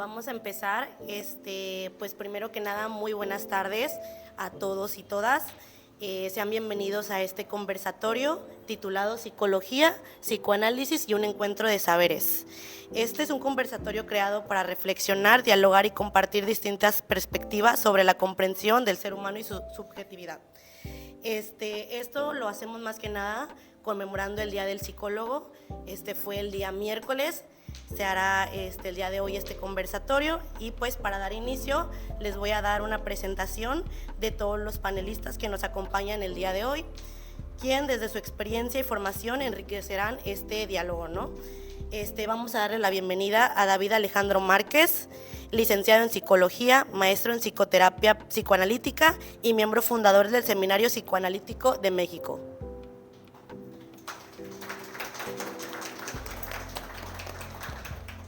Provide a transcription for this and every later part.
vamos a empezar. Pues primero que nada, muy buenas tardes a todos y todas. Sean bienvenidos a este conversatorio titulado Psicología, Psicoanálisis y un encuentro de saberes. Este es un conversatorio creado para reflexionar, dialogar y compartir distintas perspectivas sobre la comprensión del ser humano y su subjetividad. Esto lo hacemos más que nada conmemorando el Día del Psicólogo. Fue el día miércoles. Se hará el día de hoy este conversatorio y pues para dar inicio les voy a dar una presentación de todos los panelistas que nos acompañan el día de hoy, quien desde su experiencia y formación enriquecerán este diálogo, ¿no? Vamos a darle la bienvenida a David Alejandro Márquez, licenciado en Psicología, maestro en Psicoterapia Psicoanalítica y miembro fundador del Seminario Psicoanalítico de México.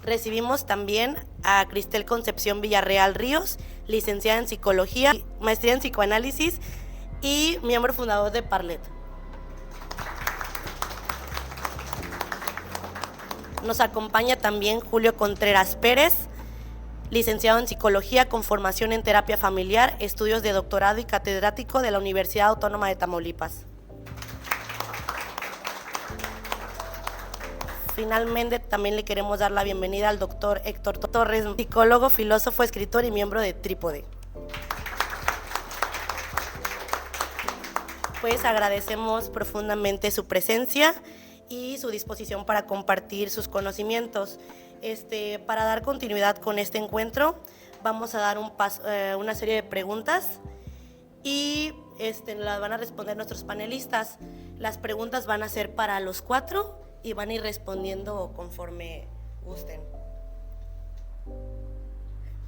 Recibimos también a Cristel Concepción Villarreal Ríos, licenciada en Psicología, maestría en Psicoanálisis y miembro fundador de Parlet. Nos acompaña también Julio Contreras Pérez, licenciado en Psicología con formación en Terapia Familiar, estudios de doctorado y catedrático de la Universidad Autónoma de Tamaulipas. Finalmente, también le queremos dar la bienvenida al doctor Héctor Torres, psicólogo, filósofo, escritor y miembro de Trípode. Pues agradecemos profundamente su presencia y su disposición para compartir sus conocimientos. Para dar continuidad con este encuentro, vamos a dar una serie de preguntas y las van a responder nuestros panelistas. Las preguntas van a ser para los cuatro y van a ir respondiendo conforme gusten.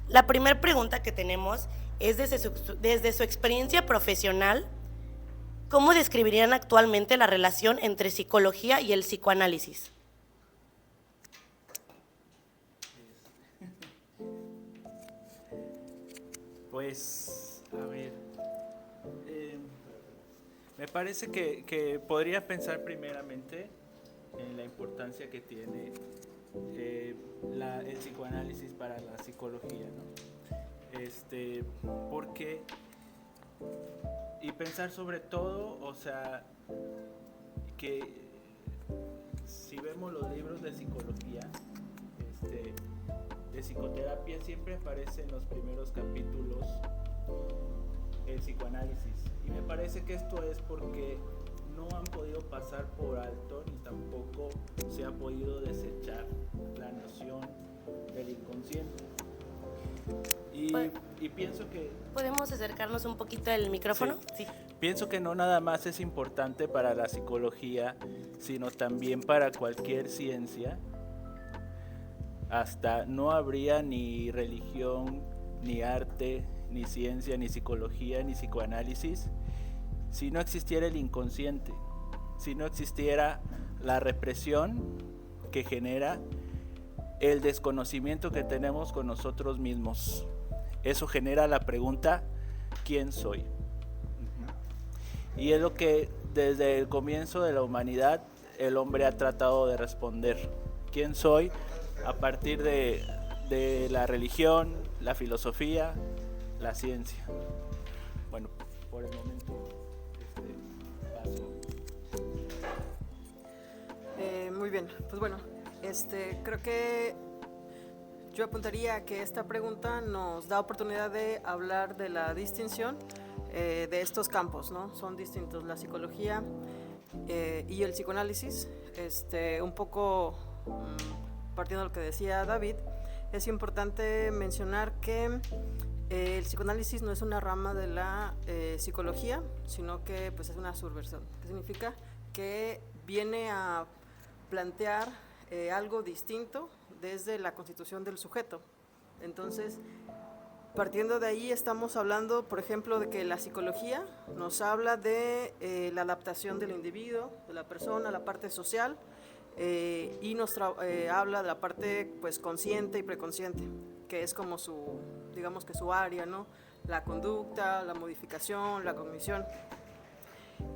La primera pregunta que tenemos es desde su experiencia profesional, ¿cómo describirían actualmente la relación entre psicología y el psicoanálisis? Pues, a ver, me parece que podría pensar primeramente en la importancia que tiene el psicoanálisis para la psicología, ¿no? Porque, y pensar sobre todo, o sea, que si vemos los libros de psicología, de psicoterapia, siempre aparece en los primeros capítulos el psicoanálisis. Y me parece que esto es porque no han podido pasar por alto ni tampoco se ha podido desechar la noción del inconsciente. Y pienso que... ¿Podemos acercarnos un poquito del micrófono? Sí. Pienso que no nada más es importante para la psicología, sino también para cualquier ciencia. Hasta no habría ni religión, ni arte, ni ciencia, ni psicología, ni psicoanálisis si no existiera el inconsciente, si no existiera la represión que genera el desconocimiento que tenemos con nosotros mismos. Eso genera la pregunta, ¿quién soy? Y es lo que desde el comienzo de la humanidad el hombre ha tratado de responder. ¿Quién soy? A partir de la religión, la filosofía, la ciencia. Bueno, por el momento paso. Muy bien, pues bueno, creo que yo apuntaría a que esta pregunta nos da oportunidad de hablar de la distinción de estos campos, ¿no? Son distintos, la psicología y el psicoanálisis. Un poco partiendo de lo que decía David, es importante mencionar que el psicoanálisis no es una rama de la psicología, sino que pues, es una subversión. ¿Qué significa? Que viene a plantear algo distinto desde la constitución del sujeto. Entonces, partiendo de ahí estamos hablando, por ejemplo, de que la psicología nos habla de la adaptación del individuo, de la persona, la parte social, y nos habla de la parte pues consciente y preconsciente, que es como digamos que su área, ¿no? La conducta, la modificación, la cognición.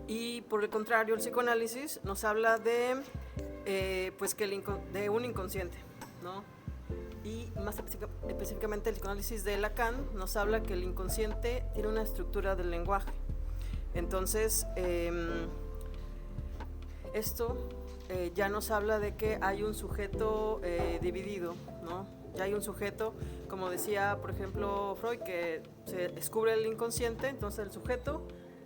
Y por el contrario, el psicoanálisis nos habla de pues de un inconsciente, ¿no? y más específicamente el psicoanálisis de Lacan nos habla que el inconsciente tiene una estructura del lenguaje. Entonces, esto ya nos habla de que hay un sujeto dividido, ¿no? Ya hay un sujeto, como decía, por ejemplo, Freud, que se descubre el inconsciente, entonces el sujeto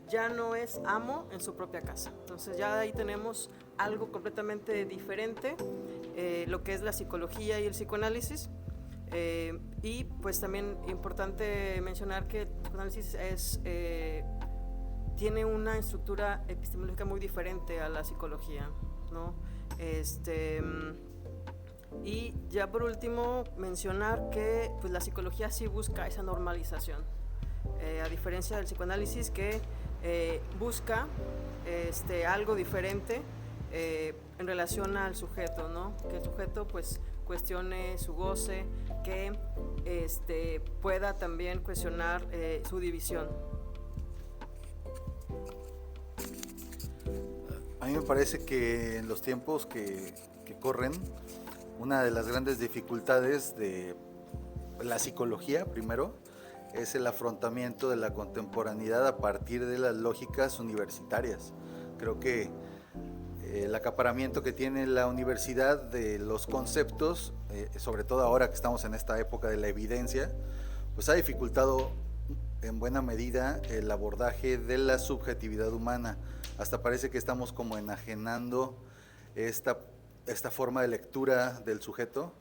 ya no es amo en su propia casa. Entonces ya ahí tenemos algo completamente diferente, lo que es la psicología y el psicoanálisis. Y pues también importante mencionar que el psicoanálisis tiene una estructura epistemológica muy diferente a la psicología, ¿no? Y ya por último mencionar que pues, la psicología sí busca esa normalización, a diferencia del psicoanálisis que busca algo diferente en relación al sujeto, ¿no? Que el sujeto pues cuestione su goce, que pueda también cuestionar su división. A mí me parece que en los tiempos que corren, una de las grandes dificultades de la psicología, primero, es el afrontamiento de la contemporaneidad a partir de las lógicas universitarias. Creo que el acaparamiento que tiene la universidad de los conceptos, sobre todo ahora que estamos en esta época de la evidencia, pues ha dificultado en buena medida el abordaje de la subjetividad humana. Hasta parece que estamos como enajenando esta forma de lectura del sujeto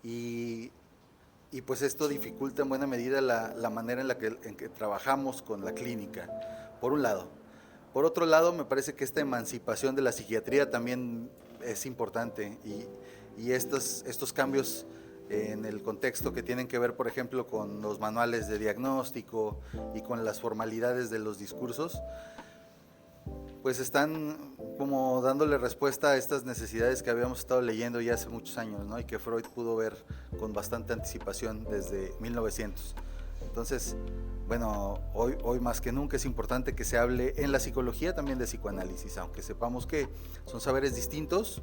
y pues esto dificulta en buena medida la manera en que trabajamos con la clínica, por un lado. Por otro lado, me parece que esta emancipación de la psiquiatría también es importante y estos cambios en el contexto que tienen que ver, por ejemplo, con los manuales de diagnóstico y con las formalidades de los discursos, pues están como dándole respuesta a estas necesidades que habíamos estado leyendo ya hace muchos años, ¿no? Y que Freud pudo ver con bastante anticipación desde 1900. Entonces, bueno, hoy más que nunca es importante que se hable en la psicología también de psicoanálisis, aunque sepamos que son saberes distintos.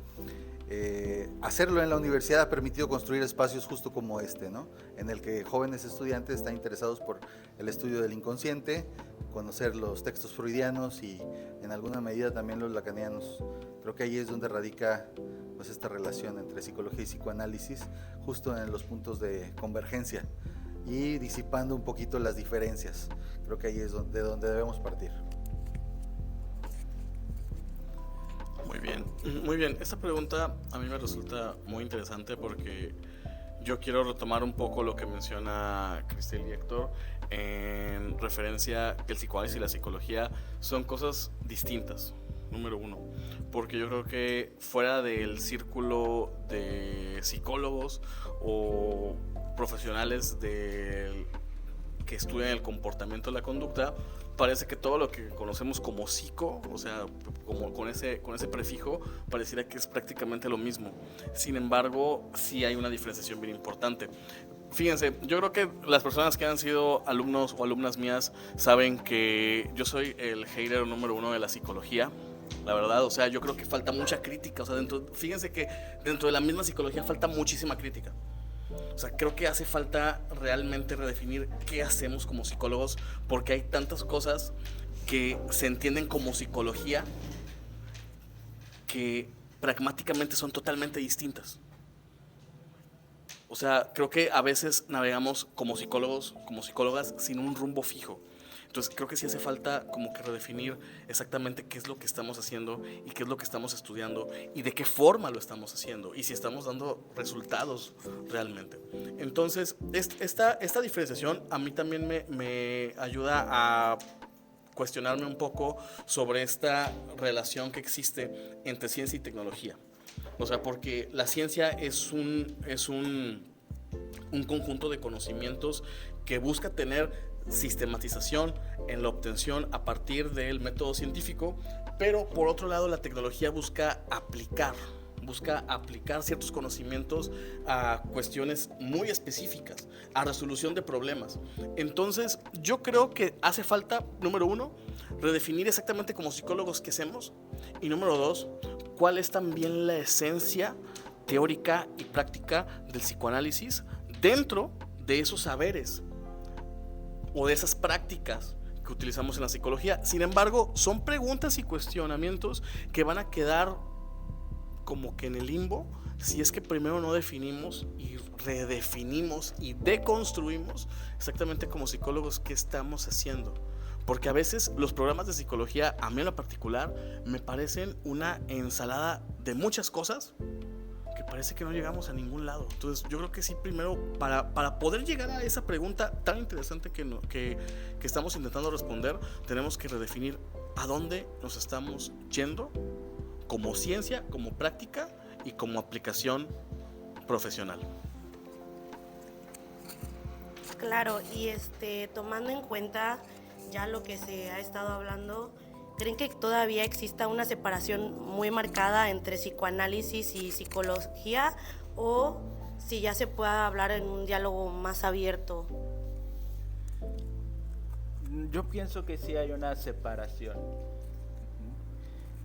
Hacerlo en la universidad ha permitido construir espacios justo como ¿no? En el que jóvenes estudiantes están interesados por el estudio del inconsciente, conocer los textos freudianos y en alguna medida también los lacanianos. Creo que ahí es donde radica pues, esta relación entre psicología y psicoanálisis, justo en los puntos de convergencia y disipando un poquito las diferencias. Creo que ahí es de donde debemos partir. Muy bien. Esta pregunta a mí me resulta muy interesante porque yo quiero retomar un poco lo que menciona Cristel y Héctor en referencia que el psicoanálisis y la psicología son cosas distintas, número uno, porque yo creo que fuera del círculo de psicólogos o profesionales que estudian el comportamiento de la conducta, parece que todo lo que conocemos como psico, o sea, como con ese prefijo, pareciera que es prácticamente lo mismo. Sin embargo, sí hay una diferenciación bien importante. Fíjense, yo creo que las personas que han sido alumnos o alumnas mías saben que yo soy el hater número uno de la psicología. La verdad, o sea, yo creo que falta mucha crítica. O sea, fíjense que dentro de la misma psicología falta muchísima crítica. O sea, creo que hace falta realmente redefinir qué hacemos como psicólogos, porque hay tantas cosas que se entienden como psicología que pragmáticamente son totalmente distintas. O sea, creo que a veces navegamos como psicólogos, como psicólogas, sin un rumbo fijo. Entonces creo que sí hace falta como que redefinir exactamente qué es lo que estamos haciendo y qué es lo que estamos estudiando y de qué forma lo estamos haciendo y si estamos dando resultados realmente. Entonces esta diferenciación a mí también me ayuda a cuestionarme un poco sobre esta relación que existe entre ciencia y tecnología. O sea, porque la ciencia es un conjunto de conocimientos que busca tener sistematización en la obtención a partir del método científico, pero por otro lado la tecnología busca aplicar ciertos conocimientos a cuestiones muy específicas, a resolución de problemas. Entonces yo creo que hace falta, número uno, redefinir exactamente como psicólogos qué hacemos, y número dos, cuál es también la esencia teórica y práctica del psicoanálisis dentro de esos saberes o de esas prácticas que utilizamos en la psicología. Sin embargo, son preguntas y cuestionamientos que van a quedar como que en el limbo si es que primero no definimos y redefinimos y deconstruimos exactamente como psicólogos qué estamos haciendo. Porque a veces los programas de psicología, a mí en lo particular, me parecen una ensalada de muchas cosas que parece que no llegamos a ningún lado. Entonces yo creo que sí, primero, para poder llegar a esa pregunta tan interesante que estamos intentando responder, tenemos que redefinir a dónde nos estamos yendo como ciencia, como práctica y como aplicación profesional. Claro, y tomando en cuenta ya lo que se ha estado hablando, ¿creen que todavía exista una separación muy marcada entre psicoanálisis y psicología, o si ya se pueda hablar en un diálogo más abierto? Yo pienso que sí hay una separación.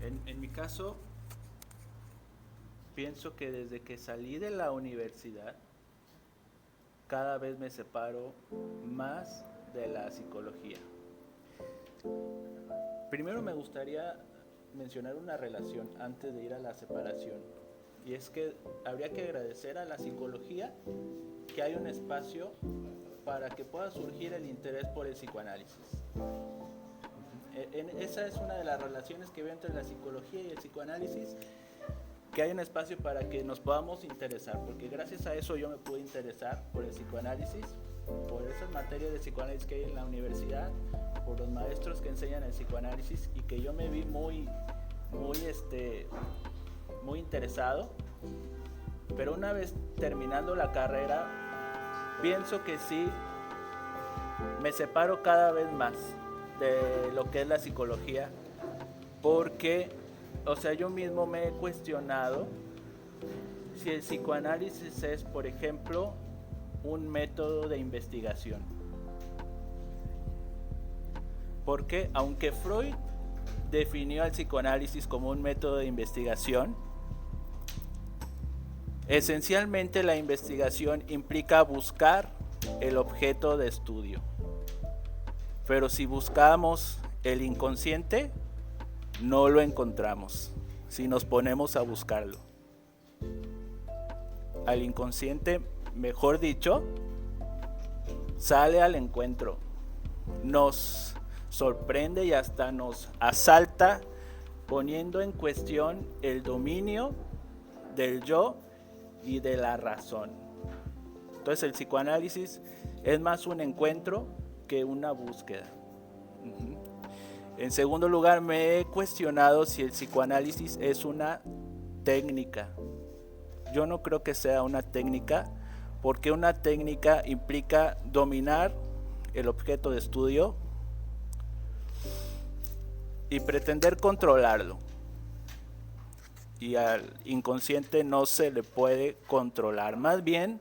En mi caso, pienso que desde que salí de la universidad, cada vez me separo más de la psicología. Primero me gustaría mencionar una relación antes de ir a la separación, y es que habría que agradecer a la psicología que hay un espacio para que pueda surgir el interés por el psicoanálisis. Esa es una de las relaciones que veo entre la psicología y el psicoanálisis, que hay un espacio para que nos podamos interesar, porque gracias a eso yo me pude interesar por el psicoanálisis, por esas materias de psicoanálisis que hay en la universidad, por los maestros que enseñan el psicoanálisis, y que yo me vi muy interesado. Pero una vez terminando la carrera, pienso que sí me separo cada vez más de lo que es la psicología, porque, o sea, yo mismo me he cuestionado si el psicoanálisis es, por ejemplo, un método de investigación. Porque aunque Freud definió al psicoanálisis como un método de investigación, esencialmente la investigación implica buscar el objeto de estudio. Pero si buscamos el inconsciente, no lo encontramos si nos ponemos a buscarlo. Al inconsciente, mejor dicho, sale al encuentro, nos sorprende y hasta nos asalta, poniendo en cuestión el dominio del yo y de la razón. Entonces el psicoanálisis es más un encuentro que una búsqueda. En segundo lugar, me he cuestionado si el psicoanálisis es una técnica. Yo no creo que sea una técnica, porque una técnica implica dominar el objeto de estudio y pretender controlarlo. Y al inconsciente no se le puede controlar. Más bien,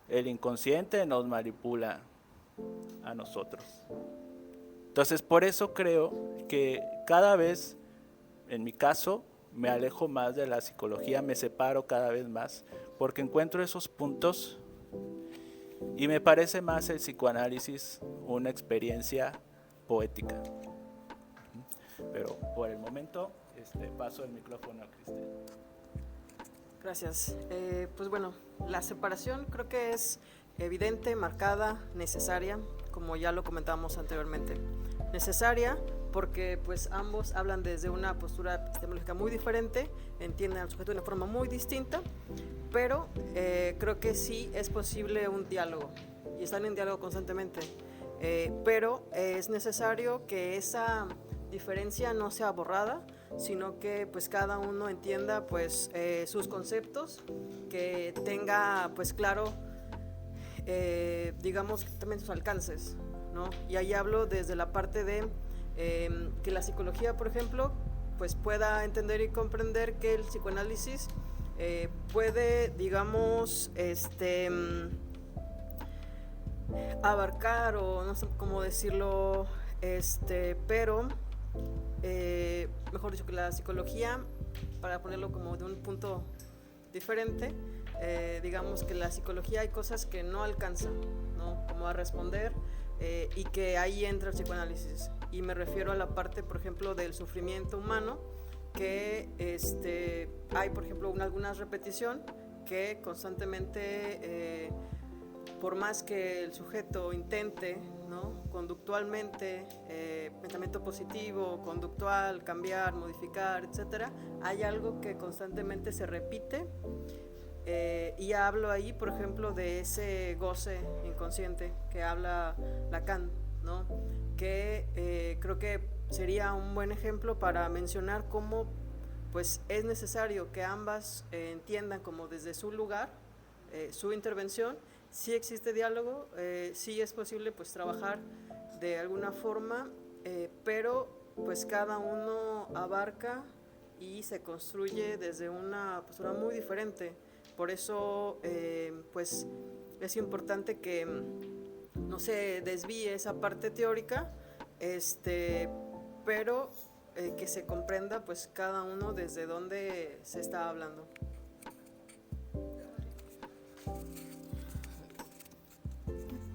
el inconsciente nos manipula a nosotros. Entonces, por eso creo que cada vez, en mi caso, me alejo más de la psicología, me separo cada vez más, porque encuentro esos puntos y me parece más el psicoanálisis una experiencia poética. Pero por el momento paso el micrófono a Cristel. Gracias. Pues bueno, la separación creo que es evidente, marcada, necesaria, como ya lo comentábamos anteriormente. Necesaria porque pues ambos hablan desde una postura epistemológica muy diferente, entienden al sujeto de una forma muy distinta, pero creo que sí es posible un diálogo y están en diálogo constantemente, pero es necesario que esa diferencia no sea borrada, sino que pues cada uno entienda pues sus conceptos, que tenga pues claro digamos también sus alcances, ¿no? Y ahí hablo desde la parte de que la psicología, por ejemplo, pues pueda entender y comprender que el psicoanálisis puede, digamos, abarcar, o no sé cómo decirlo, pero mejor dicho, que la psicología, para ponerlo como de un punto diferente. Digamos que la psicología hay cosas que no alcanza, ¿no? Como a responder, y que ahí entra el psicoanálisis. Y me refiero a la parte, por ejemplo, del sufrimiento humano, que hay, por ejemplo, alguna repetición que constantemente, por más que el sujeto intente, ¿no? Conductualmente, pensamiento positivo, conductual, cambiar, modificar, etcétera, hay algo que constantemente se repite. Y hablo ahí, por ejemplo, de ese goce inconsciente que habla Lacan, ¿no? Que creo que sería un buen ejemplo para mencionar cómo pues, es necesario que ambas entiendan como desde su lugar, su intervención. Sí existe diálogo, sí es posible pues, trabajar de alguna forma, pero pues cada uno abarca y se construye desde una postura muy diferente. Por eso, pues, es importante que no se desvíe esa parte teórica, pero que se comprenda, pues, cada uno desde dónde se está hablando.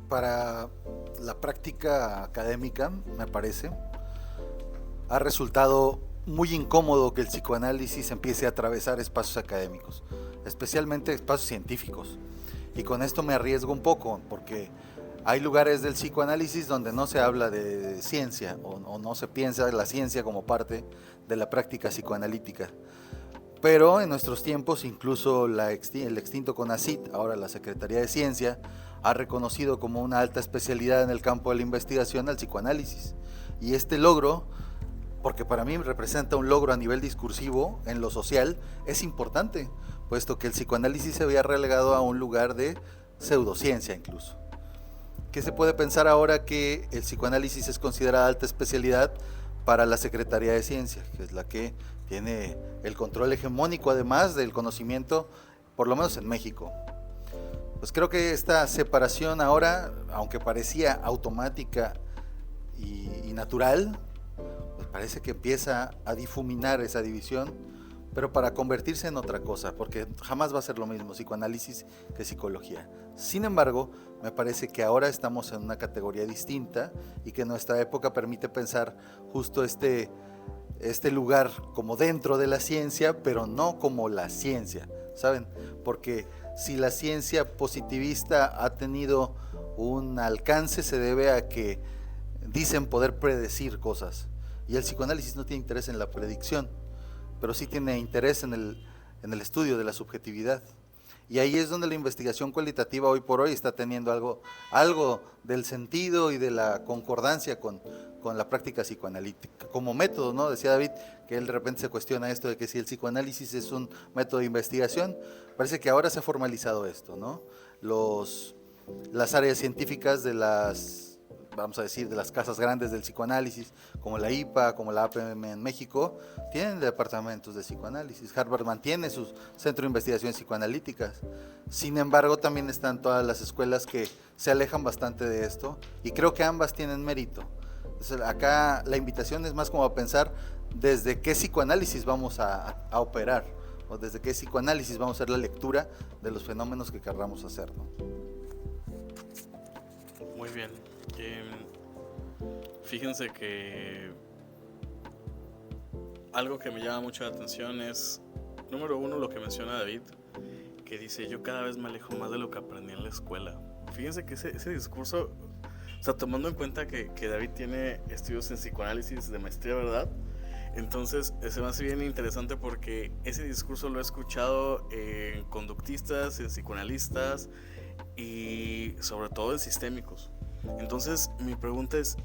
Para la práctica académica, me parece, ha resultado muy incómodo que el psicoanálisis empiece a atravesar espacios académicos, especialmente espacios científicos. Y con esto me arriesgo un poco, porque hay lugares del psicoanálisis donde no se habla de ciencia o no se piensa la ciencia como parte de la práctica psicoanalítica. Pero en nuestros tiempos, incluso el extinto CONACYT, ahora la Secretaría de Ciencia, ha reconocido como una alta especialidad en el campo de la investigación al psicoanálisis. Y este logro, porque para mí representa un logro a nivel discursivo en lo social, es importante, puesto que el psicoanálisis se había relegado a un lugar de pseudociencia incluso. ¿Qué se puede pensar ahora que el psicoanálisis es considerada alta especialidad para la Secretaría de Ciencia, que es la que tiene el control hegemónico además del conocimiento, por lo menos en México? Pues creo que esta separación ahora, aunque parecía automática y natural, pues parece que empieza a difuminar esa división, pero para convertirse en otra cosa, porque jamás va a ser lo mismo psicoanálisis que psicología. Sin embargo, me parece que ahora estamos en una categoría distinta y que nuestra época permite pensar justo este lugar como dentro de la ciencia, pero no como la ciencia, ¿saben? Porque si la ciencia positivista ha tenido un alcance, se debe a que dicen poder predecir cosas, y el psicoanálisis no tiene interés en la predicción, pero sí tiene interés en el estudio de la subjetividad. Y ahí es donde la investigación cualitativa hoy por hoy está teniendo algo del sentido y de la concordancia con la práctica psicoanalítica como método, ¿no? Decía David que él de repente se cuestiona esto de que si el psicoanálisis es un método de investigación. Parece que ahora se ha formalizado esto, ¿no? Las áreas científicas de vamos a decir, de las casas grandes del psicoanálisis, como la IPA, como la APM en México, tienen departamentos de psicoanálisis. Harvard mantiene su centro de investigaciones psicoanalíticas. Sin embargo, también están todas las escuelas que se alejan bastante de esto, y creo que ambas tienen mérito. Entonces, acá la invitación es más como a pensar desde qué psicoanálisis vamos a operar, o desde qué psicoanálisis vamos a hacer la lectura de los fenómenos que querramos hacer, ¿no? Muy bien. Fíjense que algo que me llama mucho la atención es, número uno, lo que menciona David, que dice: yo cada vez me alejo más de lo que aprendí en la escuela. Fíjense que ese discurso, o sea, tomando en cuenta que David tiene estudios en psicoanálisis de maestría, ¿verdad? Entonces se me hace bien interesante porque ese discurso lo he escuchado en conductistas, en psicoanalistas y sobre todo en sistémicos. Entonces mi pregunta es: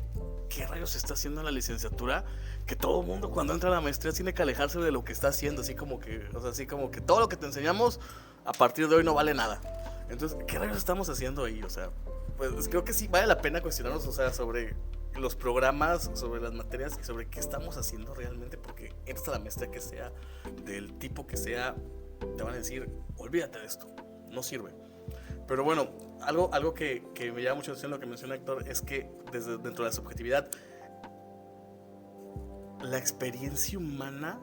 ¿qué rayos está haciendo en la licenciatura? Que todo el mundo cuando entra a la maestría tiene que alejarse de lo que está haciendo, así como que todo lo que te enseñamos a partir de hoy no vale nada. Entonces, ¿qué rayos estamos haciendo ahí? O sea, pues creo que sí vale la pena cuestionarnos, o sea, sobre los programas, sobre las materias y sobre qué estamos haciendo realmente, porque entres a la maestría que sea, del tipo que sea, te van a decir: olvídate de esto, no sirve. Pero bueno, algo que me llama mucho la atención lo que menciona Héctor es que dentro de la subjetividad, la experiencia humana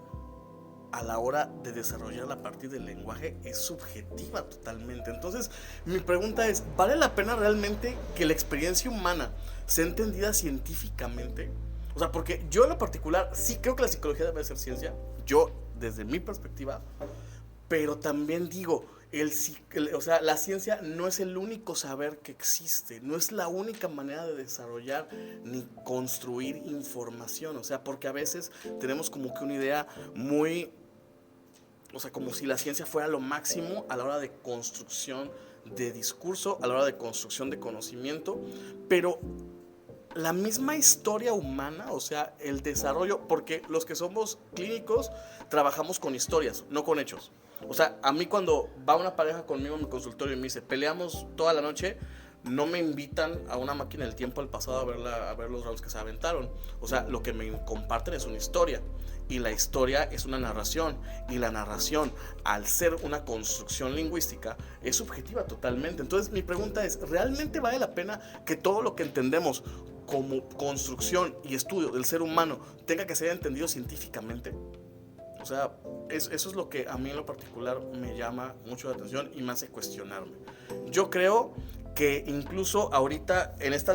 a la hora de desarrollarla a partir del lenguaje es subjetiva totalmente. Entonces, mi pregunta es, ¿vale la pena realmente que la experiencia humana sea entendida científicamente? O sea, porque yo en lo particular sí creo que la psicología debe ser ciencia, yo desde mi perspectiva, pero también digo, o sea, la ciencia no es el único saber que existe, no es la única manera de desarrollar ni construir información, o sea, porque a veces tenemos como que una idea muy, o sea, como si la ciencia fuera lo máximo a la hora de construcción de discurso, a la hora de construcción de conocimiento, pero la misma historia humana, o sea, el desarrollo, porque los que somos clínicos trabajamos con historias, no con hechos. O sea, a mí cuando va una pareja conmigo en mi consultorio y me dice, peleamos toda la noche, no me invitan a una máquina del tiempo al pasado a ver los rounds que se aventaron. O sea, lo que me comparten es una historia. Y la historia es una narración. Y la narración, al ser una construcción lingüística, es subjetiva totalmente. Entonces, mi pregunta es, ¿realmente vale la pena que todo lo que entendemos como construcción y estudio del ser humano tenga que ser entendido científicamente? O sea, eso es lo que a mí en lo particular me llama mucho la atención y me hace cuestionarme. Yo creo que incluso ahorita en esta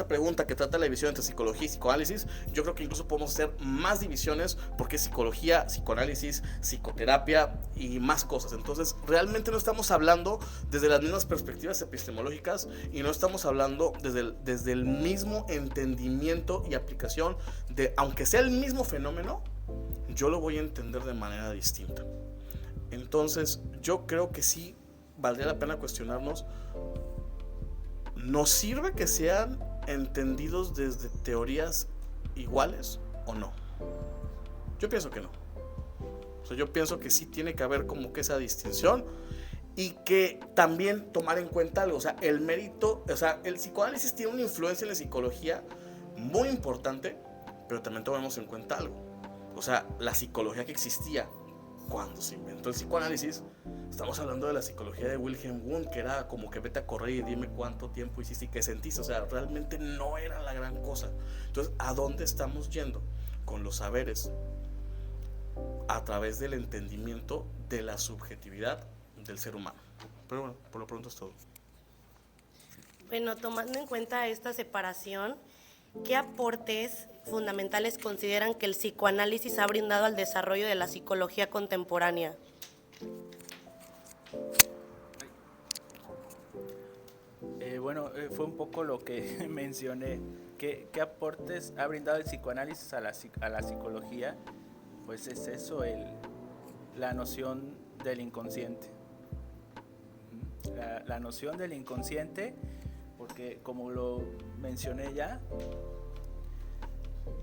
pregunta que trata la división entre psicología y psicoanálisis, yo creo que incluso podemos hacer más divisiones porque es psicología, psicoanálisis, psicoterapia y más cosas. Entonces, realmente no estamos hablando desde las mismas perspectivas epistemológicas y no estamos hablando desde el mismo entendimiento y aplicación de, aunque sea el mismo fenómeno, yo lo voy a entender de manera distinta. Entonces, yo creo que sí valdría la pena cuestionarnos, ¿nos sirve que sean entendidos desde teorías iguales o no? Yo pienso que no. O sea, yo pienso que sí tiene que haber como que esa distinción y que también tomar en cuenta algo, o sea, el mérito, o sea, el psicoanálisis tiene una influencia en la psicología muy importante, pero también tomemos en cuenta algo. O sea, la psicología que existía cuando se inventó el psicoanálisis, estamos hablando de la psicología de Wilhelm Wundt, que era como que vete a correr y dime cuánto tiempo hiciste y qué sentiste. O sea, realmente no era la gran cosa. Entonces, ¿a dónde estamos yendo con los saberes? A través del entendimiento de la subjetividad del ser humano. Pero bueno, por lo pronto es todo. Bueno, tomando en cuenta esta separación, ¿qué aportes fundamentales consideran que el psicoanálisis ha brindado al desarrollo de la psicología contemporánea? Fue un poco lo que mencioné. ¿Qué aportes ha brindado el psicoanálisis a la psicología? Pues es eso, la noción del inconsciente. La noción del inconsciente, porque como lo mencioné ya,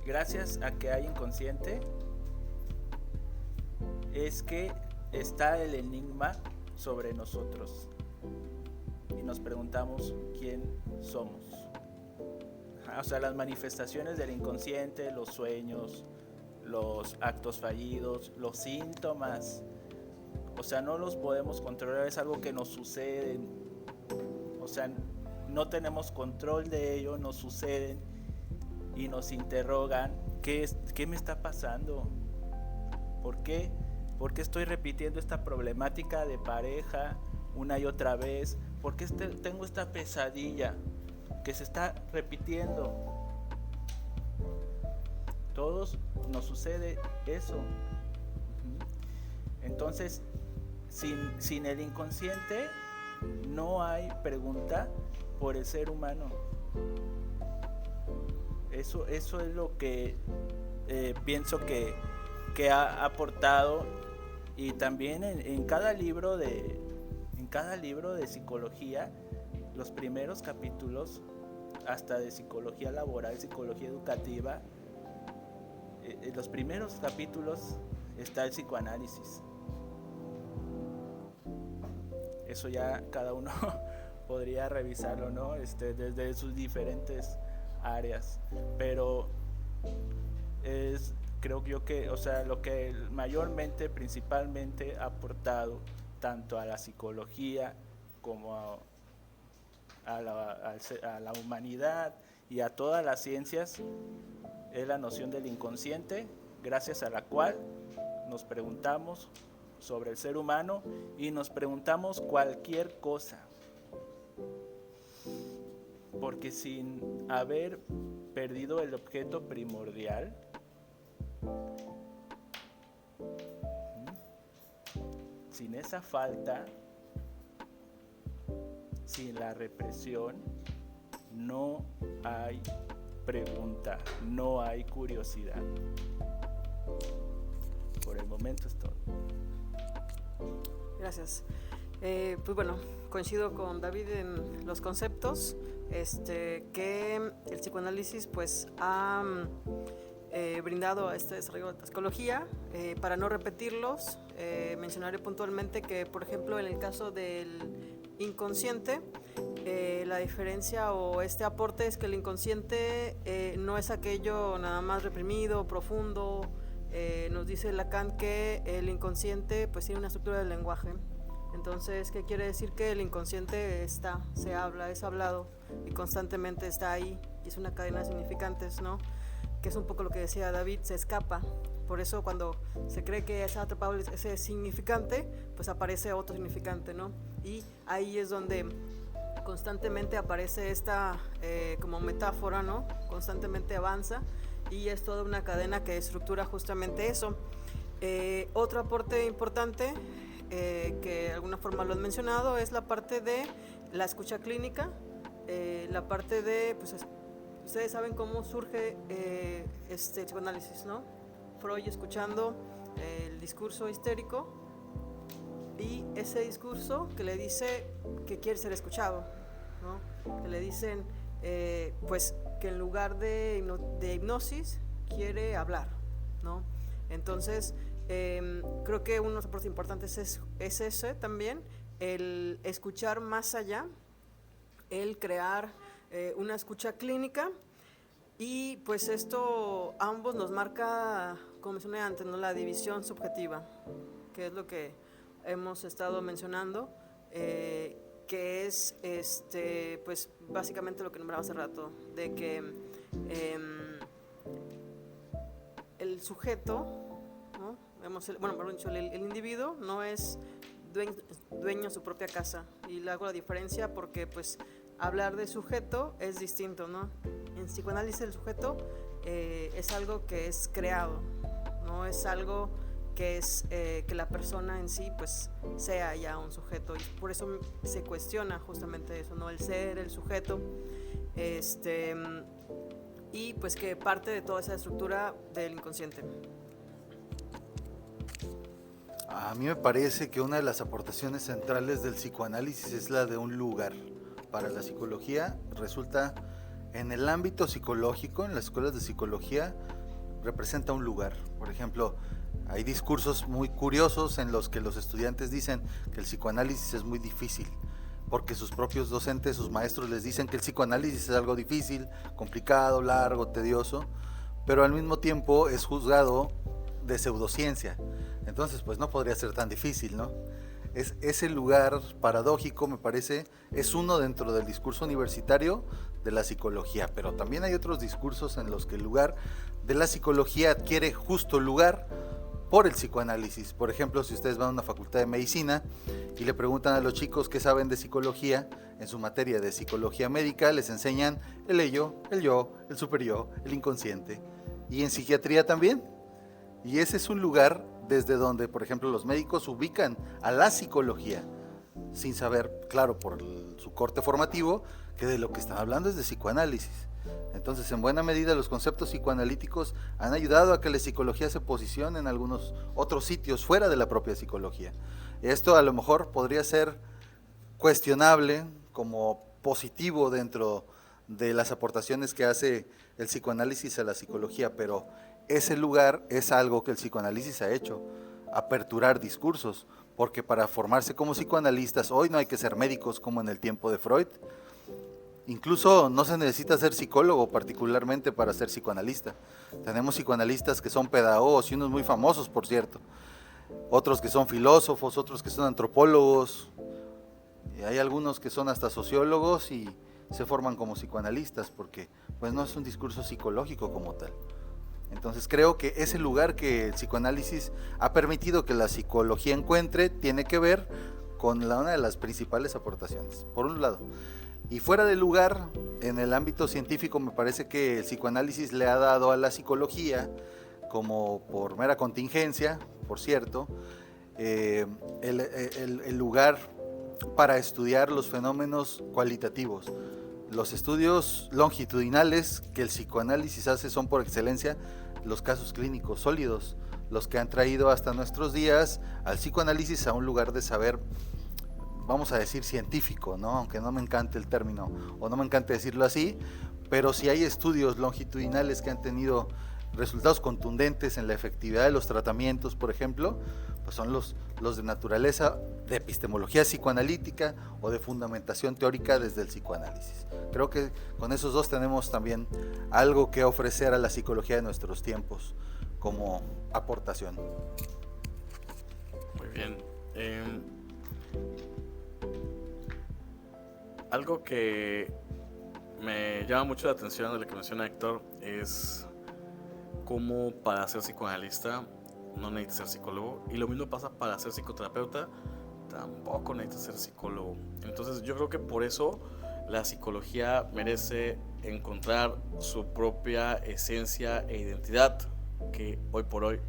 gracias a que hay inconsciente, es que está el enigma sobre nosotros y nos preguntamos quién somos. O sea, las manifestaciones del inconsciente, los sueños, los actos fallidos, los síntomas, o sea, no los podemos controlar, es algo que nos sucede, o sea, no tenemos control de ello, nos suceden y nos interrogan, ¿qué me está pasando? ¿Por qué? ¿Por qué estoy repitiendo esta problemática de pareja una y otra vez? ¿Por qué tengo esta pesadilla que se está repitiendo? Todos nos sucede eso. Entonces, sin el inconsciente no hay pregunta por el ser humano. Eso es lo que pienso que ha aportado, y también en cada libro de psicología, los primeros capítulos, hasta de psicología laboral, psicología educativa, en los primeros capítulos está el psicoanálisis. Eso ya cada uno podría revisarlo, ¿no? Desde sus diferentes áreas, pero creo yo que, o sea, lo que mayormente, principalmente ha aportado tanto a la psicología como a la humanidad y a todas las ciencias es la noción del inconsciente, gracias a la cual nos preguntamos sobre el ser humano y nos preguntamos cualquier cosa. Porque sin haber perdido el objeto primordial, sin esa falta, sin la represión, no hay pregunta, no hay curiosidad. Por el momento es todo. Gracias. Pues bueno, coincido con David en los conceptos, que el psicoanálisis pues ha brindado a este desarrollo de la psicología. Para no repetirlos, mencionaré puntualmente que, por ejemplo, en el caso del inconsciente, la diferencia o este aporte es que el inconsciente no es aquello nada más reprimido, profundo. Nos dice Lacan que el inconsciente pues tiene una estructura del lenguaje. Entonces, ¿qué quiere decir? Que el inconsciente se habla, es hablado y constantemente está ahí, y es una cadena de significantes, ¿no? Que es un poco lo que decía David, se escapa. Por eso cuando se cree que es atrapable ese significante, pues aparece otro significante, ¿no? Y ahí es donde constantemente aparece esta como metáfora, ¿no? Constantemente avanza y es toda una cadena que estructura justamente eso. Otro aporte importante, que de alguna forma lo han mencionado, es la parte de la escucha clínica, la parte de, pues ustedes saben cómo surge este psicoanálisis, ¿no? Freud escuchando el discurso histérico y ese discurso que le dice que quiere ser escuchado, ¿no? Que le dicen pues que en lugar de hipnosis quiere hablar, ¿no? Entonces creo que uno de los aportes importantes es ese también, el escuchar más allá, el crear una escucha clínica. Y pues esto ambos nos marca, como mencioné antes, ¿no? La división subjetiva, que es lo que hemos estado mencionando, que es pues básicamente lo que nombraba hace rato, de que el sujeto, ¿no? El individuo no es dueño de su propia casa, y le hago la diferencia porque pues hablar de sujeto es distinto, ¿no? En psicoanálisis el sujeto es algo que es creado, no es algo que es que la persona en sí pues sea ya un sujeto, y por eso se cuestiona justamente eso, ¿no? El ser, el sujeto, y pues que parte de toda esa estructura del inconsciente. A mí me parece que una de las aportaciones centrales del psicoanálisis es la de un lugar. Para la psicología resulta, en el ámbito psicológico, en las escuelas de psicología, representa un lugar. Por ejemplo, hay discursos muy curiosos en los que los estudiantes dicen que el psicoanálisis es muy difícil, porque sus propios docentes, sus maestros les dicen que el psicoanálisis es algo difícil, complicado, largo, tedioso, pero al mismo tiempo es juzgado de pseudociencia. Entonces, pues no podría ser tan difícil, ¿no? Es ese lugar paradójico, me parece, es uno dentro del discurso universitario de la psicología, pero también hay otros discursos en los que el lugar de la psicología adquiere justo lugar por el psicoanálisis. Por ejemplo, si ustedes van a una facultad de medicina y le preguntan a los chicos qué saben de psicología, en su materia de psicología médica les enseñan el ello, el yo, el superyo, el inconsciente. Y en psiquiatría también. Y ese es un lugar desde donde, por ejemplo, los médicos ubican a la psicología, sin saber, claro, por su corte formativo, que de lo que están hablando es de psicoanálisis. Entonces, en buena medida, los conceptos psicoanalíticos han ayudado a que la psicología se posicione en algunos otros sitios fuera de la propia psicología. Esto a lo mejor podría ser cuestionable como positivo dentro de las aportaciones que hace el psicoanálisis a la psicología, pero ese lugar es algo que el psicoanálisis ha hecho, aperturar discursos, porque para formarse como psicoanalistas hoy no hay que ser médicos como en el tiempo de Freud. Incluso no se necesita ser psicólogo particularmente para ser psicoanalista. Tenemos psicoanalistas que son pedagogos y unos muy famosos, por cierto. Otros que son filósofos, otros que son antropólogos. Y hay algunos que son hasta sociólogos y se forman como psicoanalistas porque pues no es un discurso psicológico como tal. Entonces creo que ese lugar que el psicoanálisis ha permitido que la psicología encuentre tiene que ver con una de las principales aportaciones, por un lado. Y fuera del lugar, en el ámbito científico, me parece que el psicoanálisis le ha dado a la psicología, como por mera contingencia, por cierto, el lugar para estudiar los fenómenos cualitativos. Los estudios longitudinales que el psicoanálisis hace son por excelencia los casos clínicos sólidos, los que han traído hasta nuestros días al psicoanálisis a un lugar de saber, vamos a decir científico, ¿no? Aunque no me encante el término o no me encante decirlo así, pero si hay estudios longitudinales que han tenido resultados contundentes en la efectividad de los tratamientos, por ejemplo, pues son los de naturaleza de epistemología psicoanalítica o de fundamentación teórica desde el psicoanálisis. Creo que con esos dos tenemos también algo que ofrecer a la psicología de nuestros tiempos como aportación. Muy bien. Algo que me llama mucho la atención de lo que menciona Héctor es cómo para ser psicoanalista no necesitas ser psicólogo, y lo mismo pasa para ser psicoterapeuta, tampoco necesitas ser psicólogo. Entonces yo creo que por eso la psicología merece encontrar su propia esencia e identidad, que hoy por hoy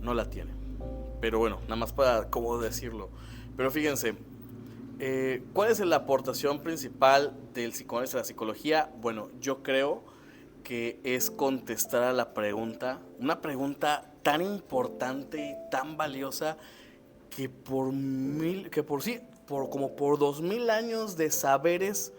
no la tiene. Pero bueno, nada más para cómo decirlo. Pero fíjense, ¿cuál es la aportación principal del psicoanálisis a la psicología? Bueno, yo creo que es contestar a la pregunta, una pregunta tan importante y tan valiosa que por 2000 años de saberes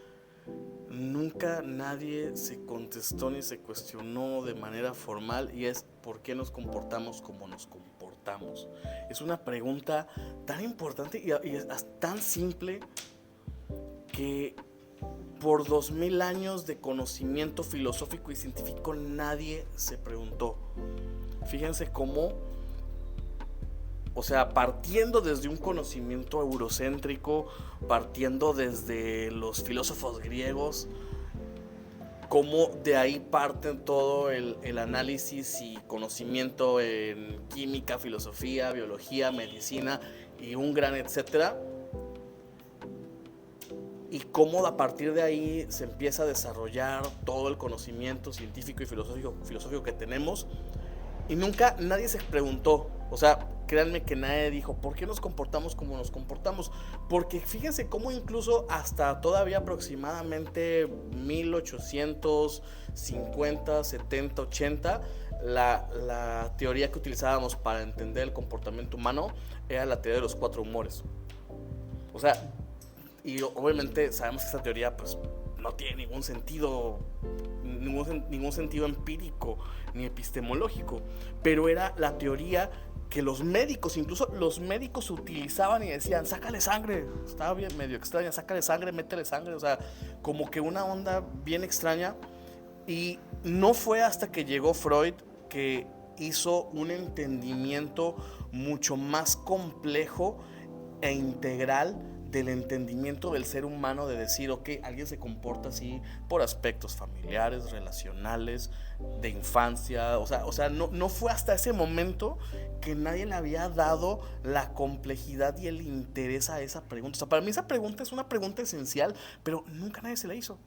nunca nadie se contestó ni se cuestionó de manera formal, y es ¿por qué nos comportamos como nos comportamos? Es una pregunta tan importante y es tan simple que por 2000 años de conocimiento filosófico y científico nadie se preguntó. Fíjense cómo, o sea, partiendo desde un conocimiento eurocéntrico, partiendo desde los filósofos griegos, cómo de ahí parten todo el análisis y conocimiento en química, filosofía, biología, medicina y un gran etcétera. Y cómo a partir de ahí se empieza a desarrollar todo el conocimiento científico y filosófico que tenemos. Y nunca nadie se preguntó, o sea, créanme que nadie dijo, ¿por qué nos comportamos como nos comportamos? Porque fíjense cómo incluso hasta todavía aproximadamente 1850, 70, 80, la teoría que utilizábamos para entender el comportamiento humano era la teoría de los 4 humores. O sea, y obviamente sabemos que esta teoría pues no tiene ningún sentido empírico ni epistemológico, pero era la teoría que los médicos, incluso los médicos utilizaban y decían, sácale sangre, estaba bien medio extraña, sácale sangre, métele sangre, o sea, como que una onda bien extraña. Y no fue hasta que llegó Freud que hizo un entendimiento mucho más complejo e integral del entendimiento del ser humano, de decir, ok, alguien se comporta así por aspectos familiares, relacionales, de infancia, o sea, no fue hasta ese momento que nadie le había dado la complejidad y el interés a esa pregunta. O sea, para mí esa pregunta es una pregunta esencial, pero nunca nadie se la hizo.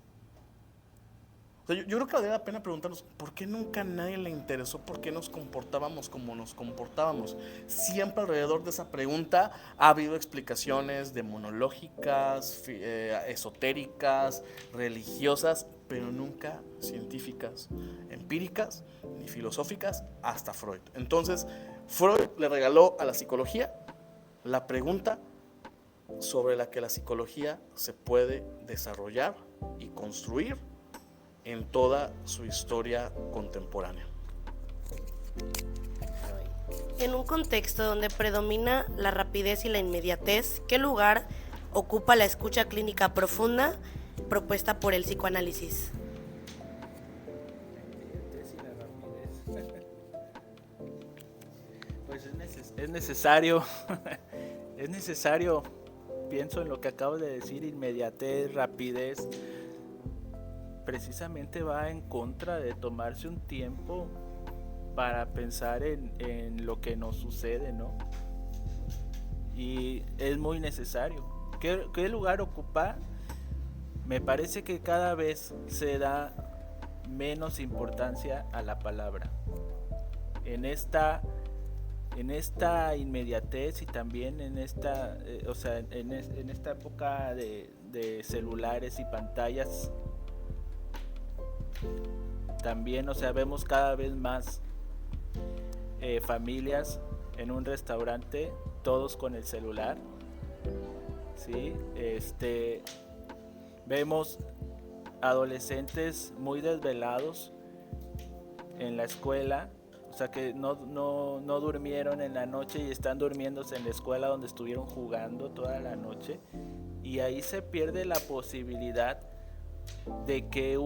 O sea, yo creo que vale la pena preguntarnos, ¿por qué nunca a nadie le interesó por qué nos comportábamos como nos comportábamos? Siempre alrededor de esa pregunta ha habido explicaciones demonológicas, esotéricas, religiosas, pero nunca científicas, empíricas, ni filosóficas, hasta Freud. Entonces, Freud le regaló a la psicología la pregunta sobre la que la psicología se puede desarrollar y construir en toda su historia contemporánea. En un contexto donde predomina la rapidez y la inmediatez, ¿qué lugar ocupa la escucha clínica profunda propuesta por el psicoanálisis? Pues es necesario, pienso en lo que acabo de decir, inmediatez, rapidez. precisamente va en contra de tomarse un tiempo para pensar en lo que nos sucede, ¿no? Y es muy necesario. ¿Qué lugar ocupa? Me parece que cada vez se da menos importancia a la palabra. En esta inmediatez y también en esta, en esta época de celulares y pantallas, también, vemos cada vez más familias en un restaurante, todos con el celular, ¿sí? Vemos adolescentes muy desvelados en la escuela, que no durmieron en la noche y están durmiéndose en la escuela donde estuvieron jugando toda la noche, y ahí se pierde la posibilidad de que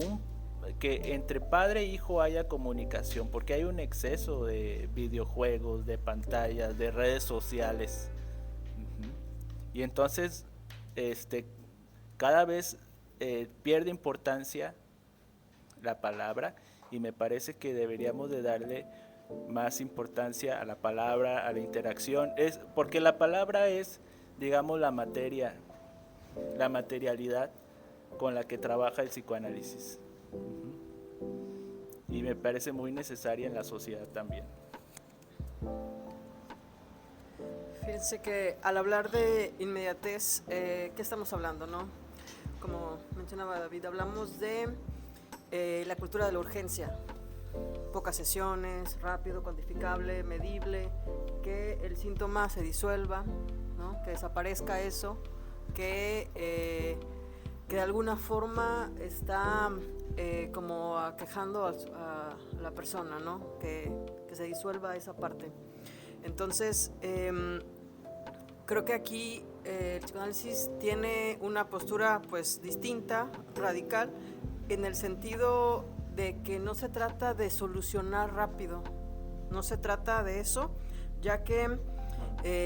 entre padre e hijo haya comunicación, porque hay un exceso de videojuegos, de pantallas, de redes sociales. Y entonces cada vez pierde importancia la palabra, y me parece que deberíamos de darle más importancia a la palabra, a la interacción, porque la palabra es, digamos, la materialidad con la que trabaja el psicoanálisis. Y me parece muy necesaria en la sociedad también. Fíjense que al hablar de inmediatez, ¿qué estamos hablando, no? Como mencionaba David, hablamos de la cultura de la urgencia. Pocas sesiones, rápido, cuantificable, medible, que el síntoma se disuelva, ¿no? Que desaparezca eso, que de alguna forma está como aquejando a la persona, ¿no? Que se disuelva esa parte. Entonces, creo que aquí el psicoanálisis tiene una postura pues distinta, radical, en el sentido de que no se trata de solucionar rápido, no se trata de eso, ya que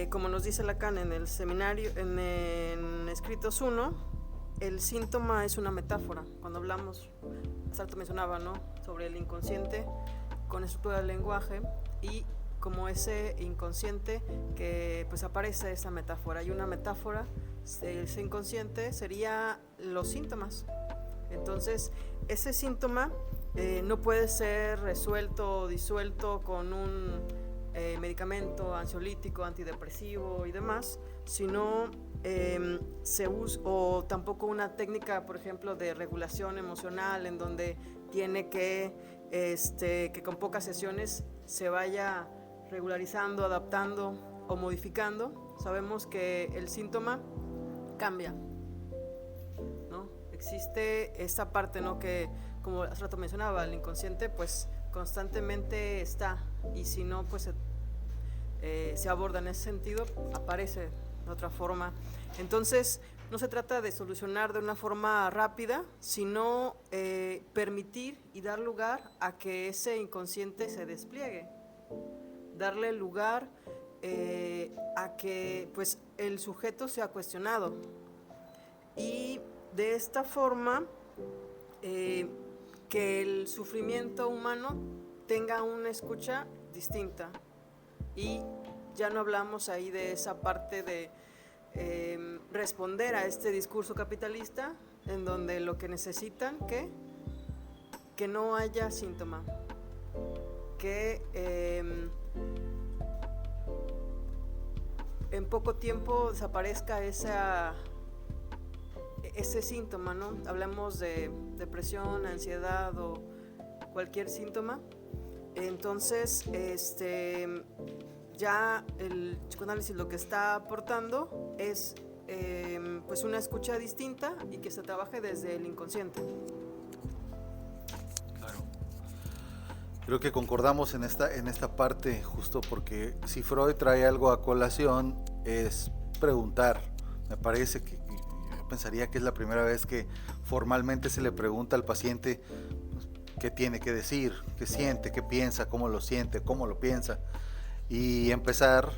como nos dice Lacan en el seminario, en Escritos 1, el síntoma es una metáfora. Cuando hablamos, Sartre mencionaba, ¿no?, sobre el inconsciente con estructura del lenguaje, y como ese inconsciente que pues aparece esa metáfora. Y una metáfora, ese inconsciente sería los síntomas. Entonces, ese síntoma no puede ser resuelto o disuelto con un medicamento ansiolítico, antidepresivo y demás, sino se usa, o tampoco una técnica, por ejemplo, de regulación emocional, en donde tiene que con pocas sesiones se vaya regularizando, adaptando o modificando. Sabemos que el síntoma cambia, ¿no? Existe esta parte, ¿no?, que, como hace rato mencionaba, el inconsciente pues constantemente está, y si no pues se aborda en ese sentido, aparece de otra forma. Entonces, no se trata de solucionar de una forma rápida, sino permitir y dar lugar a que ese inconsciente se despliegue, darle lugar a que pues el sujeto sea cuestionado, y de esta forma que el sufrimiento humano tenga una escucha distinta. Y ya no hablamos ahí de esa parte de responder a este discurso capitalista, en donde lo que necesitan que no haya síntoma, que en poco tiempo desaparezca ese síntoma, ¿no? Hablemos de depresión, ansiedad o cualquier síntoma. Entonces, ya el psicoanálisis lo que está aportando es pues una escucha distinta, y que se trabaje desde el inconsciente. Claro. Creo que concordamos en esta parte, justo porque si Freud trae algo a colación es preguntar. Me parece que yo pensaría que es la primera vez que formalmente se le pregunta al paciente qué tiene que decir, qué siente, qué piensa, cómo lo siente, cómo lo piensa, y empezar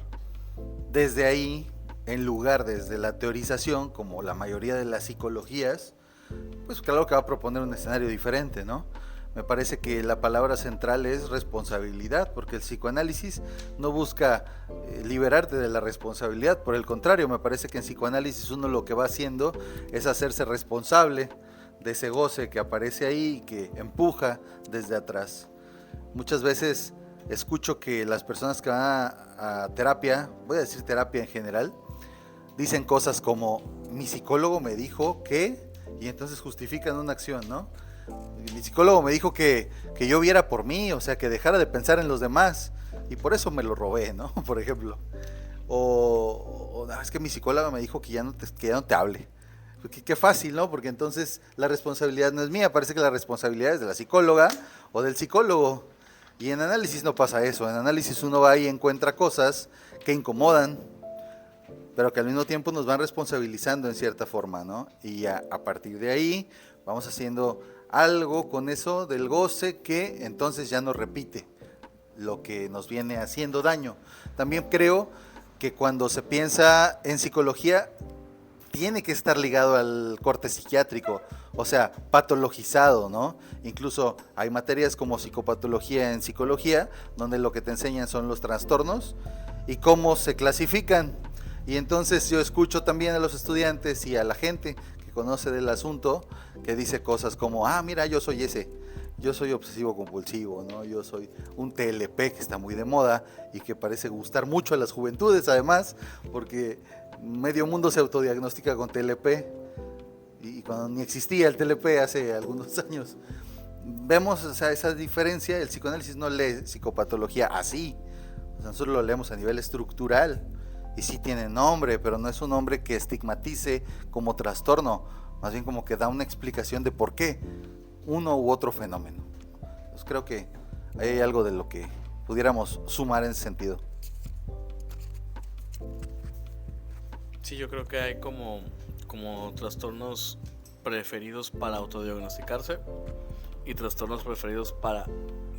desde ahí, en lugar desde la teorización, como la mayoría de las psicologías, pues claro que va a proponer un escenario diferente, ¿no? Me parece que la palabra central es responsabilidad, porque el psicoanálisis no busca liberarte de la responsabilidad, por el contrario, me parece que en psicoanálisis uno lo que va haciendo es hacerse responsable de ese goce que aparece ahí y que empuja desde atrás. Muchas veces escucho que las personas que van a terapia, voy a decir terapia en general, dicen cosas como, mi psicólogo me dijo que, y entonces justifican una acción, ¿no? Mi psicólogo me dijo que yo viera por mí, o sea, que dejara de pensar en los demás, y por eso me lo robé, ¿no? Por ejemplo. O es que mi psicóloga me dijo que ya no te hable. Qué fácil, ¿no? Porque entonces la responsabilidad no es mía, parece que la responsabilidad es de la psicóloga o del psicólogo. Y en análisis no pasa eso, en análisis uno va y encuentra cosas que incomodan, pero que al mismo tiempo nos van responsabilizando en cierta forma, ¿no? Y a partir de ahí vamos haciendo algo con eso del goce que entonces ya no repite lo que nos viene haciendo daño. También creo que cuando se piensa en psicología tiene que estar ligado al corte psiquiátrico, o sea, patologizado, ¿no? Incluso hay materias como psicopatología en psicología, donde lo que te enseñan son los trastornos y cómo se clasifican. Y entonces yo escucho también a los estudiantes y a la gente que conoce del asunto, que dice cosas como, mira, yo soy ese, yo soy obsesivo compulsivo, ¿no? Yo soy un TLP que está muy de moda y que parece gustar mucho a las juventudes además, porque medio mundo se autodiagnostica con TLP y cuando ni existía el TLP hace algunos años. Vemos, o sea, esa diferencia. El psicoanálisis no lee psicopatología así, o sea, nosotros lo leemos a nivel estructural y sí tiene nombre, pero no es un nombre que estigmatice como trastorno, más bien como que da una explicación de por qué uno u otro fenómeno. Entonces creo que ahí hay algo de lo que pudiéramos sumar en ese sentido. Sí, yo creo que hay como trastornos preferidos para autodiagnosticarse y trastornos preferidos para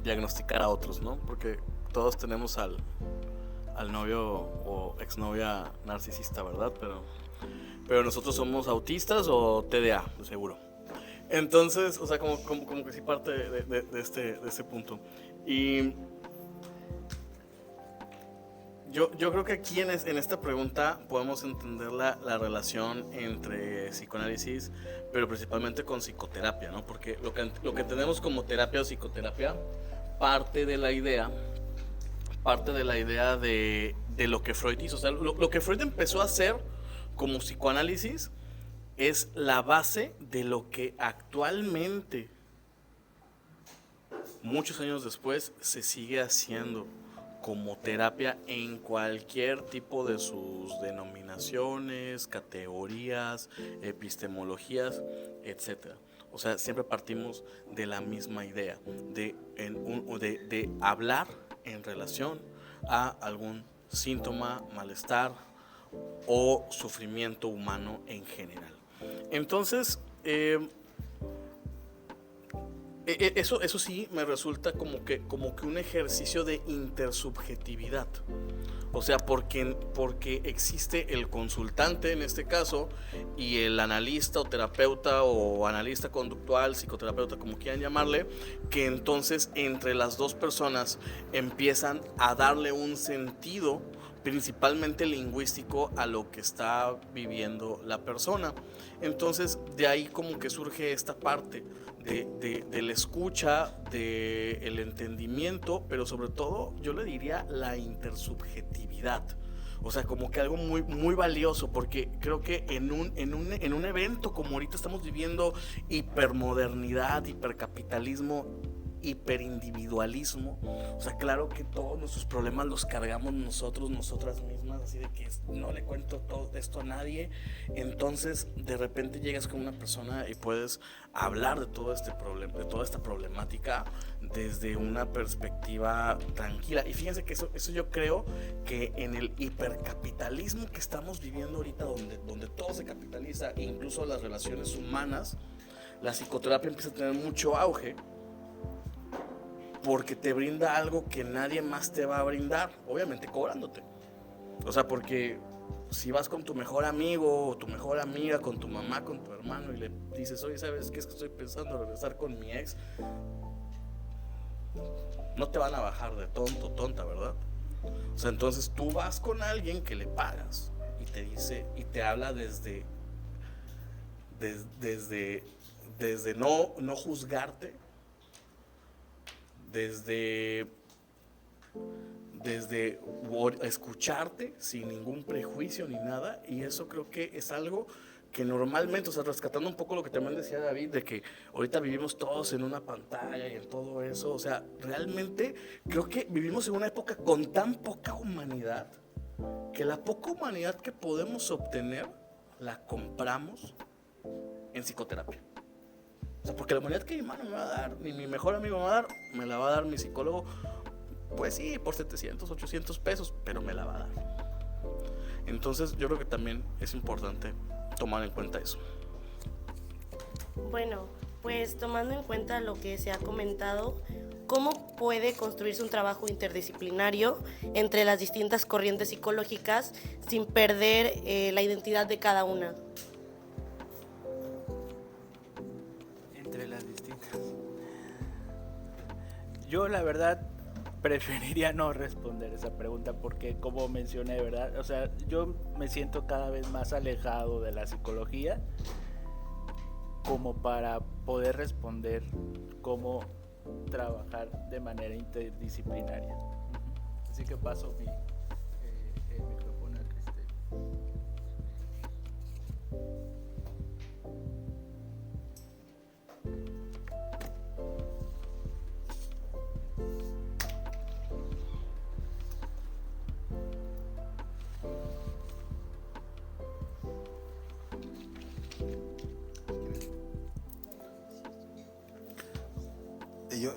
diagnosticar a otros, ¿no? Porque todos tenemos al novio o exnovia narcisista, ¿verdad? Pero nosotros somos autistas o TDA, seguro. Entonces, o sea, como que sí parte de este punto. Y yo creo que aquí en esta pregunta podemos entender la relación entre psicoanálisis, pero principalmente con psicoterapia, ¿no? Porque lo que tenemos como terapia o psicoterapia parte de la idea de lo que Freud hizo. O sea, lo que Freud empezó a hacer como psicoanálisis es la base de lo que actualmente, muchos años después, se sigue haciendo como terapia en cualquier tipo de sus denominaciones, categorías, epistemologías, etc. O sea, siempre partimos de la misma idea, de hablar en relación a algún síntoma, malestar o sufrimiento humano en general. Entonces, eso sí me resulta como que un ejercicio de intersubjetividad. O sea, porque existe el consultante en este caso y el analista o terapeuta o analista conductual, psicoterapeuta, como quieran llamarle, que entonces entre las dos personas empiezan a darle un sentido principalmente lingüístico a lo que está viviendo la persona. Entonces de ahí como que surge esta parte de la escucha, del entendimiento, pero sobre todo yo le diría la intersubjetividad. O sea, como que algo muy, muy valioso, porque creo que en un evento como ahorita estamos viviendo, hipermodernidad, hipercapitalismo, hiperindividualismo, o sea, claro que todos nuestros problemas los cargamos nosotros, nosotras mismas, así de que no le cuento todo esto a nadie. Entonces de repente llegas con una persona y puedes hablar de todo este problema, de toda esta problemática desde una perspectiva tranquila. Y fíjense que eso yo creo que en el hipercapitalismo que estamos viviendo ahorita, donde todo se capitaliza, incluso las relaciones humanas, la psicoterapia empieza a tener mucho auge, porque te brinda algo que nadie más te va a brindar, obviamente cobrándote. O sea, porque si vas con tu mejor amigo o tu mejor amiga, con tu mamá, con tu hermano y le dices, oye, ¿sabes qué? Es que estoy pensando en regresar con mi ex, no te van a bajar de tonto, tonta, ¿verdad? O sea, entonces tú vas con alguien que le pagas y te dice y te habla desde no juzgarte, desde escucharte sin ningún prejuicio ni nada, y eso creo que es algo que normalmente, o sea, rescatando un poco lo que también decía David, de que ahorita vivimos todos en una pantalla y en todo eso, o sea, realmente creo que vivimos en una época con tan poca humanidad, que la poca humanidad que podemos obtener, la compramos en psicoterapia. O sea, porque la humanidad que mi hermano me va a dar, ni mi mejor amigo me va a dar, me la va a dar mi psicólogo, pues sí, por 700, 800 pesos, pero me la va a dar. Entonces yo creo que también es importante tomar en cuenta eso. Bueno, pues tomando en cuenta lo que se ha comentado, ¿cómo puede construirse un trabajo interdisciplinario entre las distintas corrientes psicológicas sin perder la identidad de cada una? Entre las distintas. Yo la verdad preferiría no responder esa pregunta porque, como mencioné, de verdad, o sea, yo me siento cada vez más alejado de la psicología como para poder responder cómo trabajar de manera interdisciplinaria. Así que paso el micrófono a Cristel.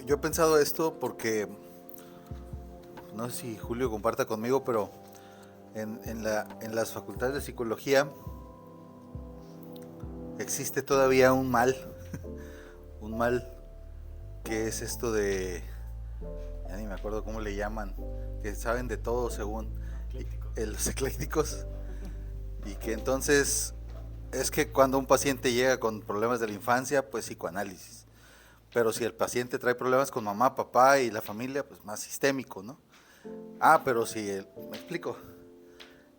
Yo he pensado esto porque, no sé si Julio comparta conmigo, pero en las facultades de psicología existe todavía un mal, un mal que es esto de, ya ni me acuerdo cómo le llaman, que saben de todo según los eclécticos, y que entonces es que cuando un paciente llega con problemas de la infancia, pues psicoanálisis. Pero si el paciente trae problemas con mamá, papá y la familia, pues más sistémico, ¿no? Pero si, me explico.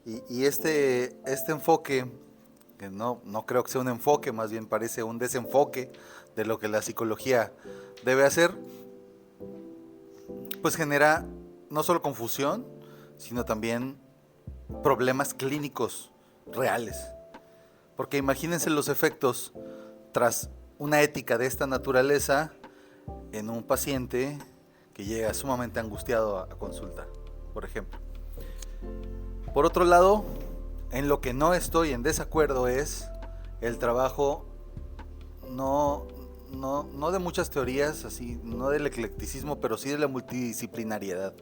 Y este enfoque, que no creo que sea un enfoque, más bien parece un desenfoque de lo que la psicología debe hacer, pues genera no solo confusión, sino también problemas clínicos reales. Porque imagínense los efectos tras una ética de esta naturaleza en un paciente que llega sumamente angustiado a consulta, por ejemplo. Por otro lado, en lo que no estoy en desacuerdo es el trabajo no de muchas teorías, así, no del eclecticismo, pero sí de la multidisciplinariedad.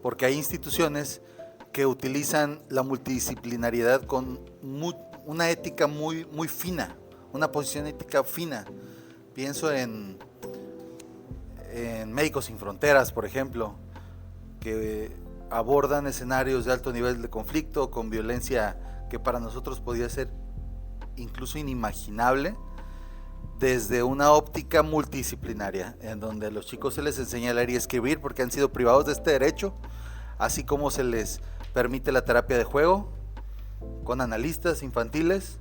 Porque hay instituciones que utilizan la multidisciplinariedad con una ética muy fina, una posición ética fina. Pienso en Médicos Sin Fronteras, por ejemplo, que abordan escenarios de alto nivel de conflicto con violencia que para nosotros podía ser incluso inimaginable, desde una óptica multidisciplinaria, en donde a los chicos se les enseña a leer y escribir porque han sido privados de este derecho, así como se les permite la terapia de juego con analistas infantiles,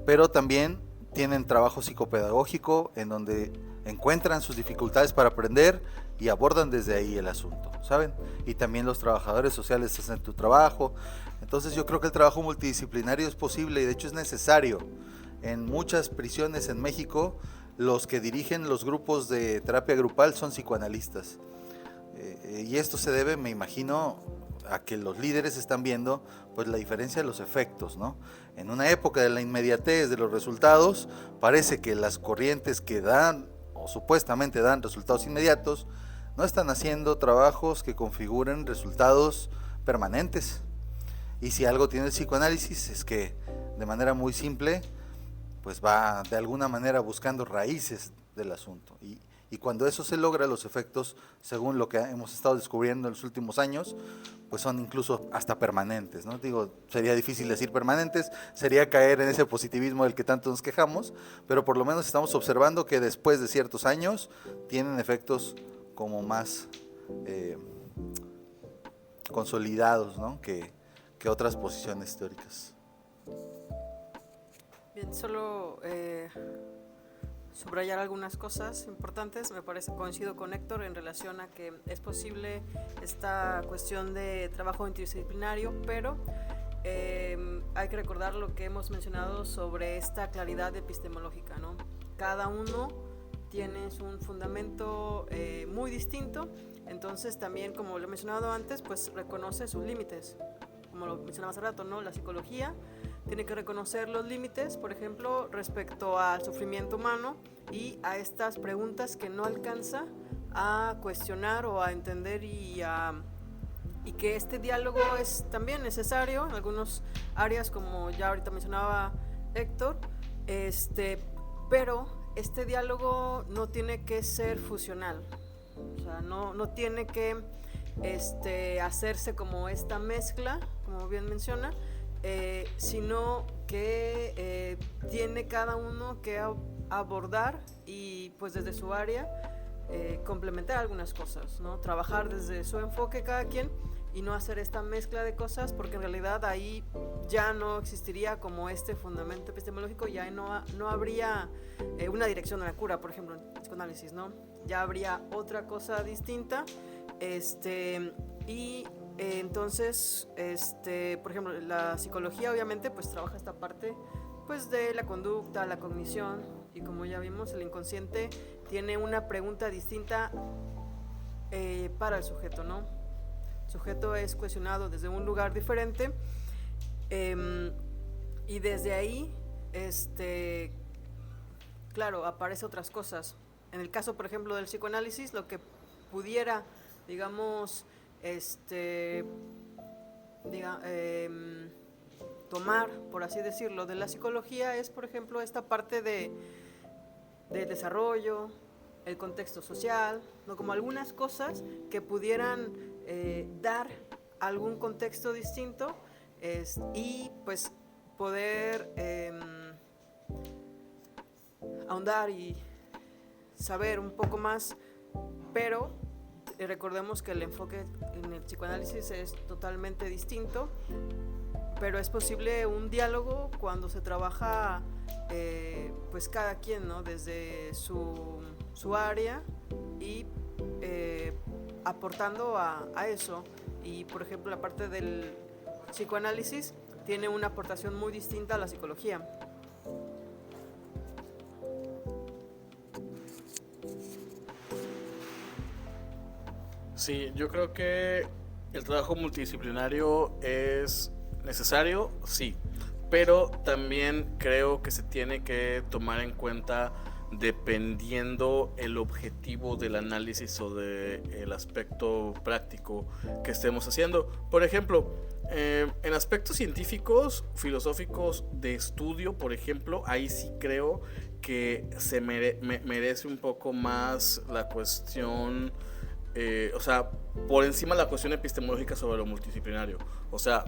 pero también tienen trabajo psicopedagógico en donde encuentran sus dificultades para aprender y abordan desde ahí el asunto, ¿saben? Y también los trabajadores sociales hacen tu trabajo. Entonces yo creo que el trabajo multidisciplinario es posible y de hecho es necesario. En muchas prisiones en México, los que dirigen los grupos de terapia grupal son psicoanalistas. Y esto se debe, me imagino, a que los líderes están viendo pues la diferencia de los efectos, ¿no? En una época de la inmediatez de los resultados, parece que las corrientes que dan o supuestamente dan resultados inmediatos no están haciendo trabajos que configuren resultados permanentes. Y si algo tiene el psicoanálisis es que de manera muy simple pues va de alguna manera buscando raíces del asunto. Y cuando eso se logra, los efectos, según lo que hemos estado descubriendo en los últimos años, pues son incluso hasta permanentes, ¿no? Digo, sería difícil decir permanentes, sería caer en ese positivismo del que tanto nos quejamos, pero por lo menos estamos observando que después de ciertos años tienen efectos como más consolidados, ¿no? que otras posiciones teóricas. Bien, solo subrayar algunas cosas importantes. Me parece, coincido con Héctor en relación a que es posible esta cuestión de trabajo interdisciplinario, pero hay que recordar lo que hemos mencionado sobre esta claridad epistemológica, ¿no? Cada uno tiene un fundamento muy distinto, entonces también, como lo he mencionado antes, pues reconoce sus límites. Como lo mencionaba hace rato, ¿no? La psicología tiene que reconocer los límites, por ejemplo, respecto al sufrimiento humano y a estas preguntas que no alcanza a cuestionar o a entender y que este diálogo es también necesario en algunas áreas, como ya ahorita mencionaba Héctor, pero este diálogo no tiene que ser fusional, o sea, no tiene que hacerse como esta mezcla, como bien menciona, sino que tiene cada uno que abordar y pues desde su área complementar algunas cosas, ¿no? Trabajar desde su enfoque cada quien y no hacer esta mezcla de cosas, porque en realidad ahí ya no existiría como este fundamento epistemológico, ya no habría una dirección a la cura, por ejemplo, en psicoanálisis, ¿no? Ya habría otra cosa distinta, entonces, por ejemplo, la psicología obviamente pues trabaja esta parte pues de la conducta, la cognición, y como ya vimos, el inconsciente tiene una pregunta distinta para el sujeto, ¿no? El sujeto es cuestionado desde un lugar diferente, y desde ahí, claro, aparecen otras cosas. En el caso, por ejemplo, del psicoanálisis, lo que pudiera, digamos, tomar, por así decirlo, de la psicología es, por ejemplo, esta parte de desarrollo, el contexto social, ¿no? Como algunas cosas que pudieran dar algún contexto distinto, y pues poder ahondar y saber un poco más, pero recordemos que el enfoque en el psicoanálisis es totalmente distinto, pero es posible un diálogo cuando se trabaja pues cada quien, ¿no? Desde su área y aportando a eso. Y por ejemplo, la parte del psicoanálisis tiene una aportación muy distinta a la psicología. Sí, yo creo que el trabajo multidisciplinario es necesario, sí, pero también creo que se tiene que tomar en cuenta dependiendo el objetivo del análisis o del aspecto práctico que estemos haciendo. Por ejemplo, en aspectos científicos, filosóficos de estudio, por ejemplo, ahí sí creo que se merece un poco más la cuestión, o sea, por encima de la cuestión epistemológica sobre lo multidisciplinario. O sea,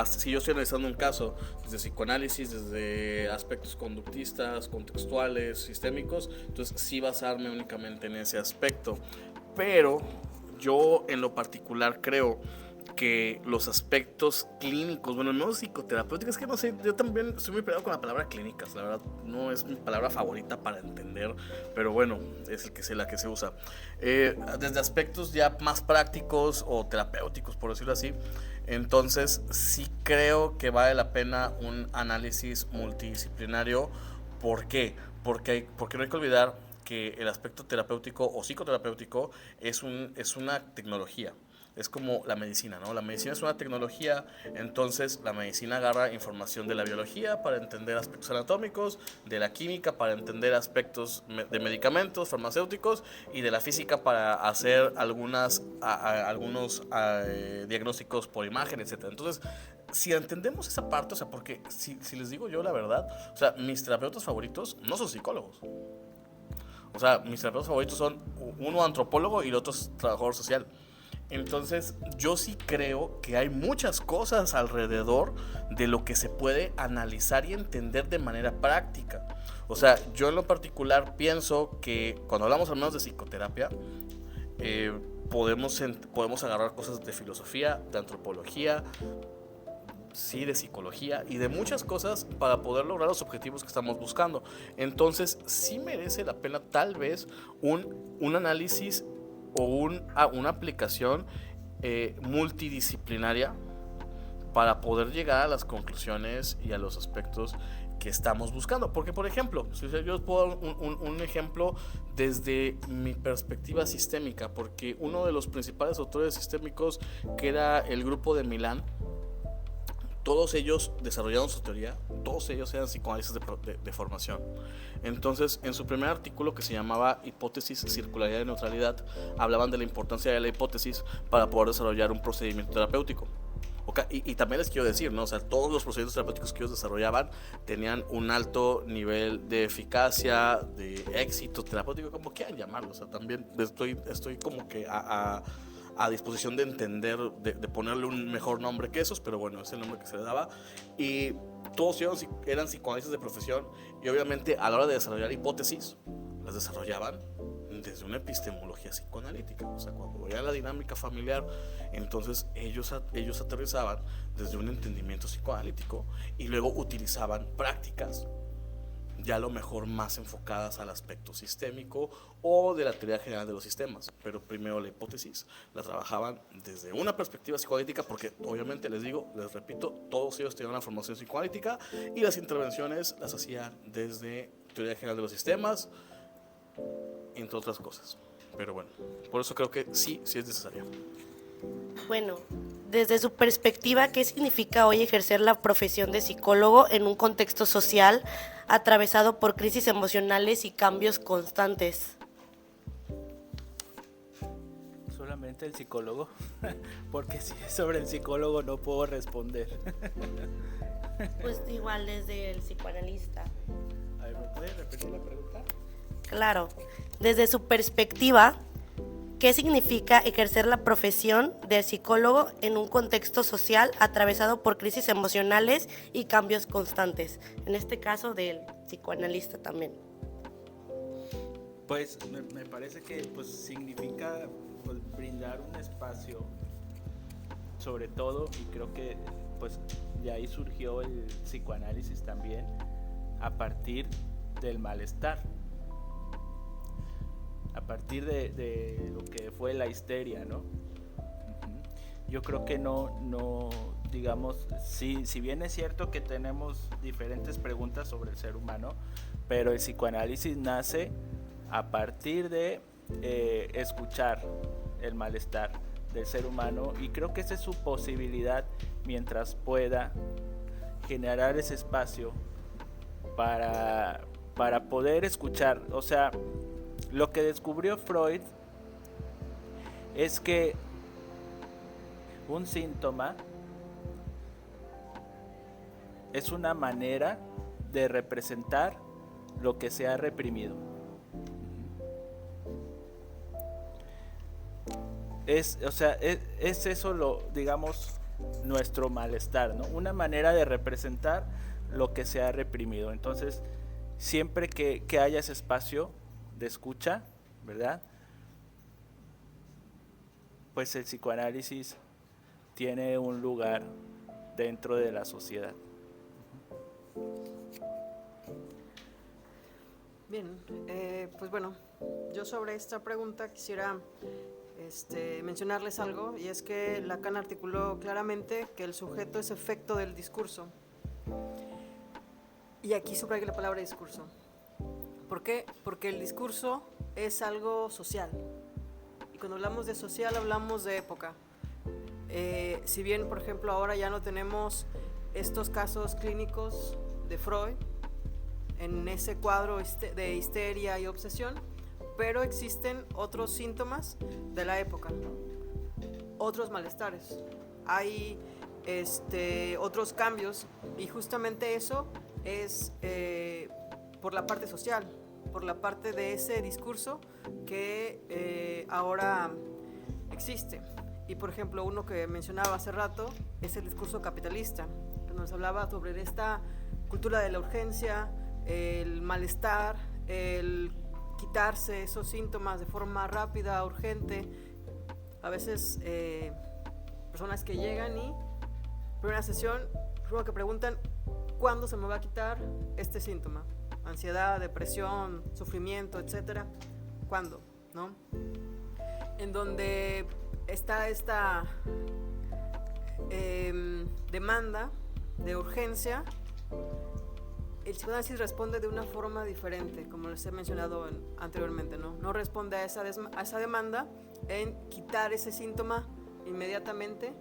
si yo estoy analizando un caso desde psicoanálisis, desde aspectos conductistas, contextuales, sistémicos, entonces sí basarme únicamente en ese aspecto. Pero yo en lo particular creo que los aspectos clínicos, bueno, no psicoterapéuticos, es que no sé, yo también estoy muy peleado con la palabra clínicas, la verdad, no es mi palabra favorita para entender, pero bueno, es la que se usa. Desde aspectos ya más prácticos o terapéuticos, por decirlo así, entonces sí creo que vale la pena un análisis multidisciplinario. ¿Por qué? Porque no hay que olvidar que el aspecto terapéutico o psicoterapéutico es una tecnología. Es como la medicina, ¿no? La medicina es una tecnología, entonces la medicina agarra información de la biología para entender aspectos anatómicos, de la química para entender aspectos de medicamentos, farmacéuticos, y de la física para hacer algunos diagnósticos por imagen, etc. Entonces, si entendemos esa parte, o sea, porque si les digo yo la verdad, o sea, mis terapeutas favoritos no son psicólogos. O sea, mis terapeutas favoritos son uno antropólogo y el otro es trabajador social. Entonces, yo sí creo que hay muchas cosas alrededor de lo que se puede analizar y entender de manera práctica. O sea, yo en lo particular pienso que cuando hablamos al menos de psicoterapia, podemos agarrar cosas de filosofía, de antropología, sí, de psicología y de muchas cosas para poder lograr los objetivos que estamos buscando. Entonces, sí merece la pena tal vez un análisis o una aplicación multidisciplinaria para poder llegar a las conclusiones y a los aspectos que estamos buscando. Porque, por ejemplo, si yo puedo dar un ejemplo desde mi perspectiva sistémica, porque uno de los principales autores sistémicos, que era el grupo de Milán, todos ellos desarrollaron su teoría, todos ellos eran psicoanalistas de formación. Entonces, en su primer artículo, que se llamaba Hipótesis, Circularidad y Neutralidad, hablaban de la importancia de la hipótesis para poder desarrollar un procedimiento terapéutico. Y también les quiero decir, ¿no? O sea, todos los procedimientos terapéuticos que ellos desarrollaban tenían un alto nivel de eficacia, de éxito terapéutico, como quieran llamarlo. O sea, también estoy como que a disposición de entender, de ponerle un mejor nombre que esos, pero bueno, es el nombre que se le daba. Y todos ellos eran psicoanalistas de profesión y obviamente a la hora de desarrollar hipótesis, las desarrollaban desde una epistemología psicoanalítica. O sea, cuando veían la dinámica familiar, entonces ellos aterrizaban desde un entendimiento psicoanalítico y luego utilizaban prácticas ya a lo mejor más enfocadas al aspecto sistémico o de la teoría general de los sistemas, pero primero la hipótesis la trabajaban desde una perspectiva psicoanalítica, porque obviamente les repito, todos ellos tenían una formación psicoanalítica y las intervenciones las hacían desde teoría general de los sistemas, entre otras cosas. Pero bueno, por eso creo que sí es necesario. Bueno, desde su perspectiva, ¿qué significa hoy ejercer la profesión de psicólogo en un contexto social atravesado por crisis emocionales y cambios constantes? Solamente el psicólogo, porque si es sobre el psicólogo no puedo responder. Pues igual desde el psicoanalista. A ver, ¿me puedes repetir la pregunta? Claro, desde su perspectiva, ¿qué significa ejercer la profesión de psicólogo en un contexto social atravesado por crisis emocionales y cambios constantes? En este caso del psicoanalista también. Pues me parece que pues, significa pues, brindar un espacio, sobre todo, y creo que pues, de ahí surgió el psicoanálisis también, a partir del malestar. A partir de lo que fue la histeria, ¿no? Yo creo que no digamos, si bien es cierto que tenemos diferentes preguntas sobre el ser humano, pero el psicoanálisis nace a partir de escuchar el malestar del ser humano, y creo que esa es su posibilidad mientras pueda generar ese espacio para poder escuchar. O sea, lo que descubrió Freud es que un síntoma es una manera de representar lo que se ha reprimido. Es eso digamos, nuestro malestar, ¿no? Una manera de representar lo que se ha reprimido. Entonces, siempre que haya ese espacio de escucha, ¿verdad? Pues el psicoanálisis tiene un lugar dentro de la sociedad. Bien, pues bueno, yo sobre esta pregunta quisiera mencionarles algo, y es que Lacan articuló claramente que el sujeto es efecto del discurso. Y aquí subrayo la palabra discurso. ¿Por qué? Porque el discurso es algo social. Y cuando hablamos de social, hablamos de época. Si bien, por ejemplo, ahora ya no tenemos estos casos clínicos de Freud en ese cuadro de histeria y obsesión, pero existen otros síntomas de la época, otros malestares, hay otros cambios, y justamente eso es por la parte social, por la parte de ese discurso que ahora existe. Y por ejemplo, uno que mencionaba hace rato es el discurso capitalista, que nos hablaba sobre esta cultura de la urgencia, el malestar, el quitarse esos síntomas de forma rápida, urgente. A veces personas que llegan y primera sesión, luego que preguntan cuándo se me va a quitar este síntoma, ansiedad, depresión, sufrimiento, etcétera, ¿cuándo? ¿No? En donde está esta demanda de urgencia, el psicoanálisis responde de una forma diferente, como les he mencionado anteriormente, ¿no? No responde a esa demanda en quitar ese síntoma inmediatamente,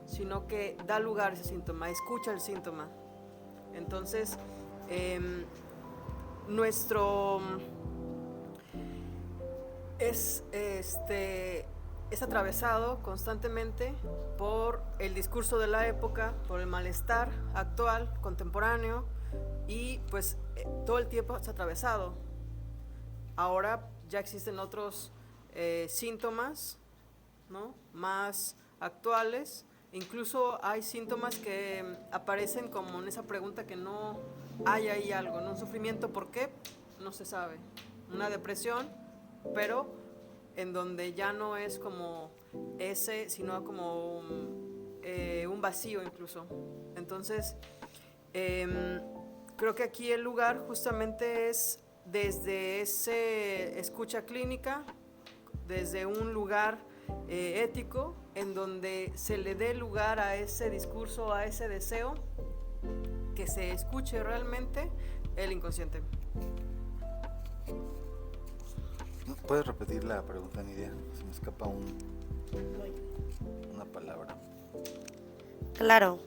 sino que da lugar a ese síntoma, escucha el síntoma. Entonces, nuestro es atravesado constantemente por el discurso de la época, por el malestar actual, contemporáneo, y pues todo el tiempo es atravesado. Ahora ya existen otros síntomas, ¿no?, más actuales. Incluso hay síntomas que aparecen como en esa pregunta que no hay ahí algo, ¿no? Un sufrimiento, ¿por qué? No se sabe. Una depresión, pero en donde ya no es como ese, sino como un vacío incluso. Entonces, creo que aquí el lugar justamente es desde ese escucha clínica, desde un lugar ético, en donde se le dé lugar a ese discurso, a ese deseo, que se escuche realmente el inconsciente. ¿Puedes repetir la pregunta, Nidia? Se me escapa una palabra. Claro.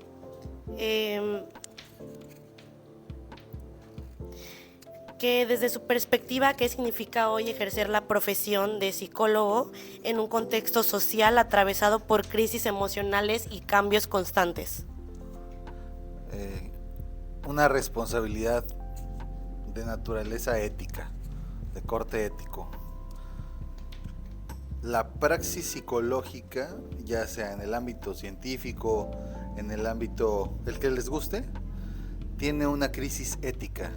Que desde su perspectiva, ¿qué significa hoy ejercer la profesión de psicólogo en un contexto social atravesado por crisis emocionales y cambios constantes? Una responsabilidad de naturaleza ética, de corte ético. La praxis psicológica, ya sea en el ámbito científico, en el ámbito el que les guste, tiene una crisis ética.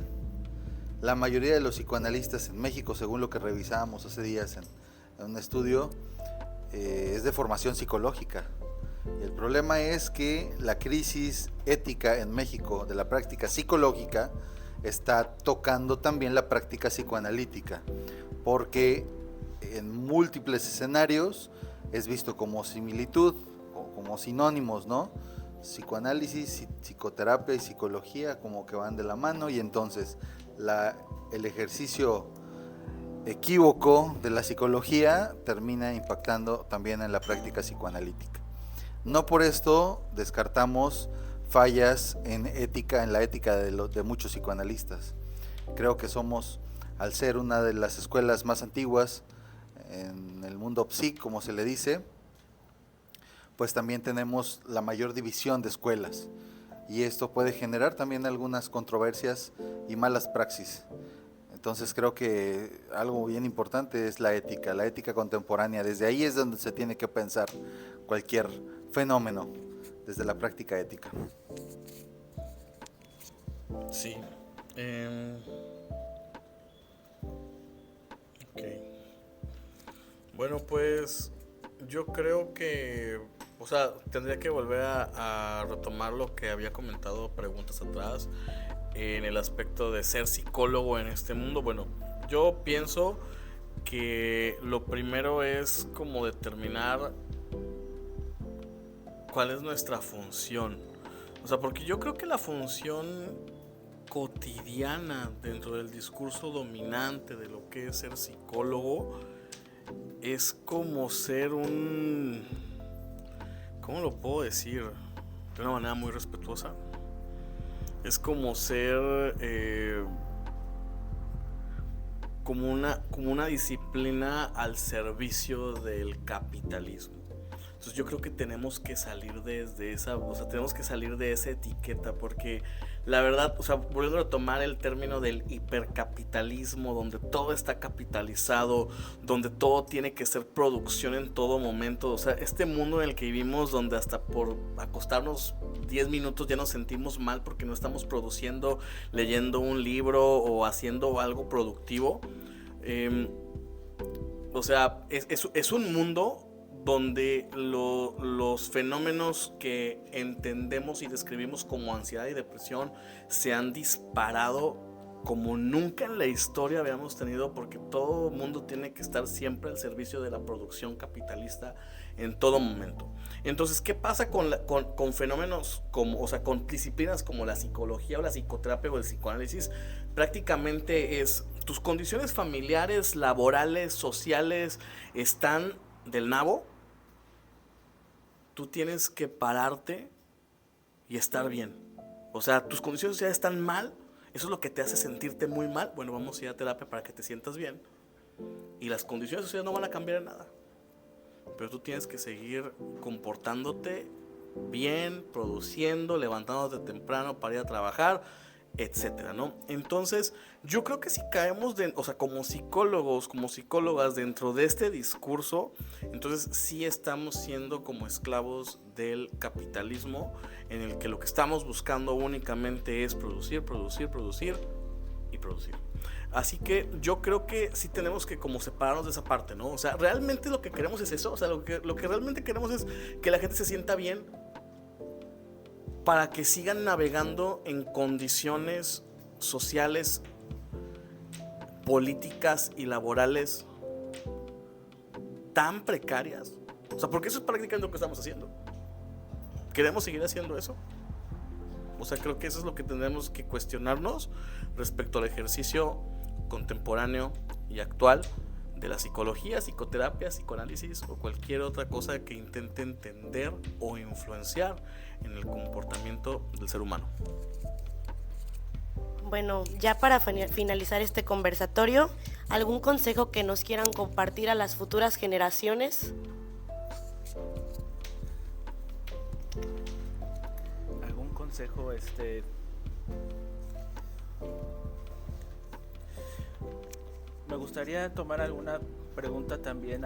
La mayoría de los psicoanalistas en México, según lo que revisábamos hace días en un estudio, es de formación psicológica. El problema es que la crisis ética en México de la práctica psicológica está tocando también la práctica psicoanalítica, porque en múltiples escenarios es visto como similitud o como sinónimos, ¿no? Psicoanálisis, psicoterapia y psicología como que van de la mano, y entonces el ejercicio equívoco de la psicología termina impactando también en la práctica psicoanalítica. No por esto descartamos fallas en la ética de muchos psicoanalistas. Creo que somos, al ser una de las escuelas más antiguas en el mundo psic, como se le dice, pues también tenemos la mayor división de escuelas, y esto puede generar también algunas controversias y malas praxis. Entonces creo que algo bien importante es la ética contemporánea. Desde ahí es donde se tiene que pensar cualquier fenómeno, desde la práctica ética. Sí. Ok. Bueno, pues yo creo que, o sea, tendría que volver a retomar lo que había comentado preguntas atrás en el aspecto de ser psicólogo en este mundo. Bueno, yo pienso que lo primero es como determinar cuál es nuestra función. O sea, porque yo creo que la función cotidiana dentro del discurso dominante de lo que es ser psicólogo es como ser un... ¿Cómo lo puedo decir? De una manera muy respetuosa. Es como ser como una disciplina al servicio del capitalismo. Entonces yo creo que tenemos que salir desde esa, o sea, tenemos que salir de esa etiqueta, porque la verdad, o sea, volviendo a tomar el término del hipercapitalismo, donde todo está capitalizado, donde todo tiene que ser producción en todo momento, o sea, este mundo en el que vivimos, donde hasta por acostarnos 10 minutos ya nos sentimos mal porque no estamos produciendo, leyendo un libro o haciendo algo productivo. O sea, es un mundo donde los fenómenos que entendemos y describimos como ansiedad y depresión se han disparado como nunca en la historia habíamos tenido, porque todo mundo tiene que estar siempre al servicio de la producción capitalista en todo momento. Entonces, ¿qué pasa con fenómenos como, o sea, con disciplinas como la psicología o la psicoterapia o el psicoanálisis? Prácticamente es, tus condiciones familiares, laborales, sociales están del nabo, tú tienes que pararte y estar bien. O sea, tus condiciones sociales están mal, eso es lo que te hace sentirte muy mal. Bueno, vamos a ir a terapia para que te sientas bien. Y las condiciones sociales no van a cambiar en nada. Pero tú tienes que seguir comportándote bien, produciendo, levantándote temprano para ir a trabajar, etcétera, ¿no? Entonces, yo creo que si caemos, o sea, como psicólogos, como psicólogas dentro de este discurso, entonces sí estamos siendo como esclavos del capitalismo, en el que lo que estamos buscando únicamente es producir, producir, producir y producir. Así que yo creo que sí tenemos que como separarnos de esa parte, ¿no? O sea, realmente lo que queremos es eso, o sea, lo que realmente queremos es que la gente se sienta bien, para que sigan navegando en condiciones sociales, políticas y laborales tan precarias. O sea, porque eso es prácticamente lo que estamos haciendo. ¿Queremos seguir haciendo eso? O sea, creo que eso es lo que tendremos que cuestionarnos respecto al ejercicio contemporáneo y actual de la psicología, psicoterapia, psicoanálisis o cualquier otra cosa que intente entender o influenciar en el comportamiento del ser humano. Bueno, ya para finalizar este conversatorio, ¿algún consejo que nos quieran compartir a las futuras generaciones? ¿Algún consejo? Me gustaría tomar alguna pregunta también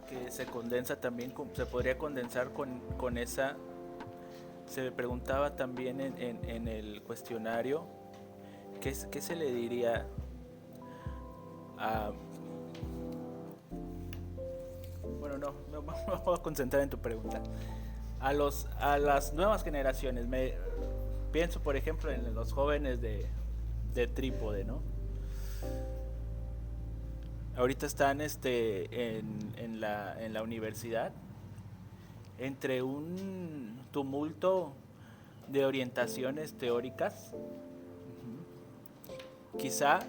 que se condensa también, se podría condensar con esa. Se preguntaba también en el cuestionario, ¿qué se le diría a... Bueno, no me voy a concentrar en tu pregunta. A las nuevas generaciones, pienso por ejemplo en los jóvenes de Trípode, ¿no? Ahorita están en la universidad, entre un tumulto de orientaciones teóricas. Quizá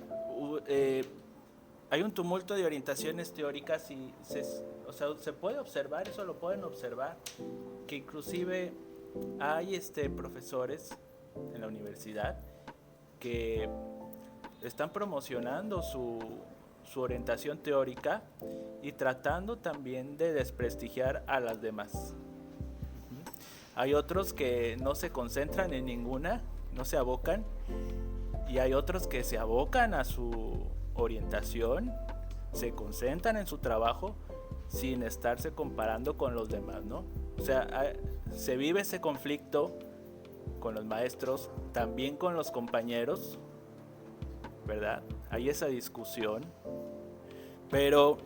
hay un tumulto de orientaciones teóricas y se puede observar, eso lo pueden observar, que inclusive hay profesores en la universidad que están promocionando su orientación teórica y tratando también de desprestigiar a las demás. Hay otros que no se concentran en ninguna, no se abocan, y hay otros que se abocan a su orientación, se concentran en su trabajo sin estarse comparando con los demás, ¿no? O sea, se vive ese conflicto con los maestros, también con los compañeros, ¿verdad? Hay esa discusión, pero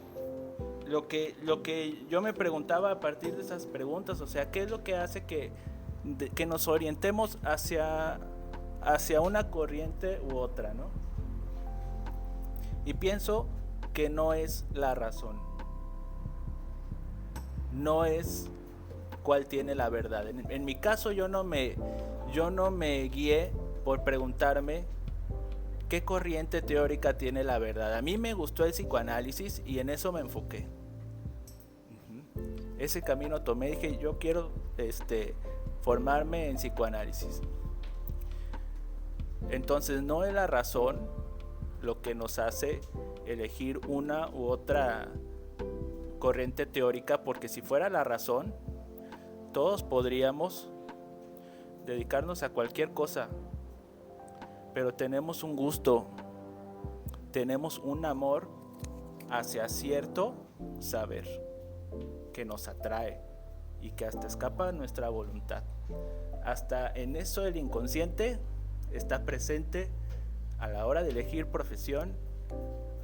lo que yo me preguntaba a partir de esas preguntas, o sea, ¿qué es lo que hace que nos orientemos hacia una corriente u otra, ¿no? Y pienso que no es la razón, no es cuál tiene la verdad. En mi caso yo no me guié por preguntarme ¿qué corriente teórica tiene la verdad? A mí me gustó el psicoanálisis y en eso me enfoqué. Ese camino tomé, dije, yo quiero formarme en psicoanálisis. Entonces no es la razón lo que nos hace elegir una u otra corriente teórica, porque si fuera la razón, todos podríamos dedicarnos a cualquier cosa, pero tenemos un gusto, tenemos un amor hacia cierto saber que nos atrae y que hasta escapa de nuestra voluntad. Hasta en eso el inconsciente está presente a la hora de elegir profesión,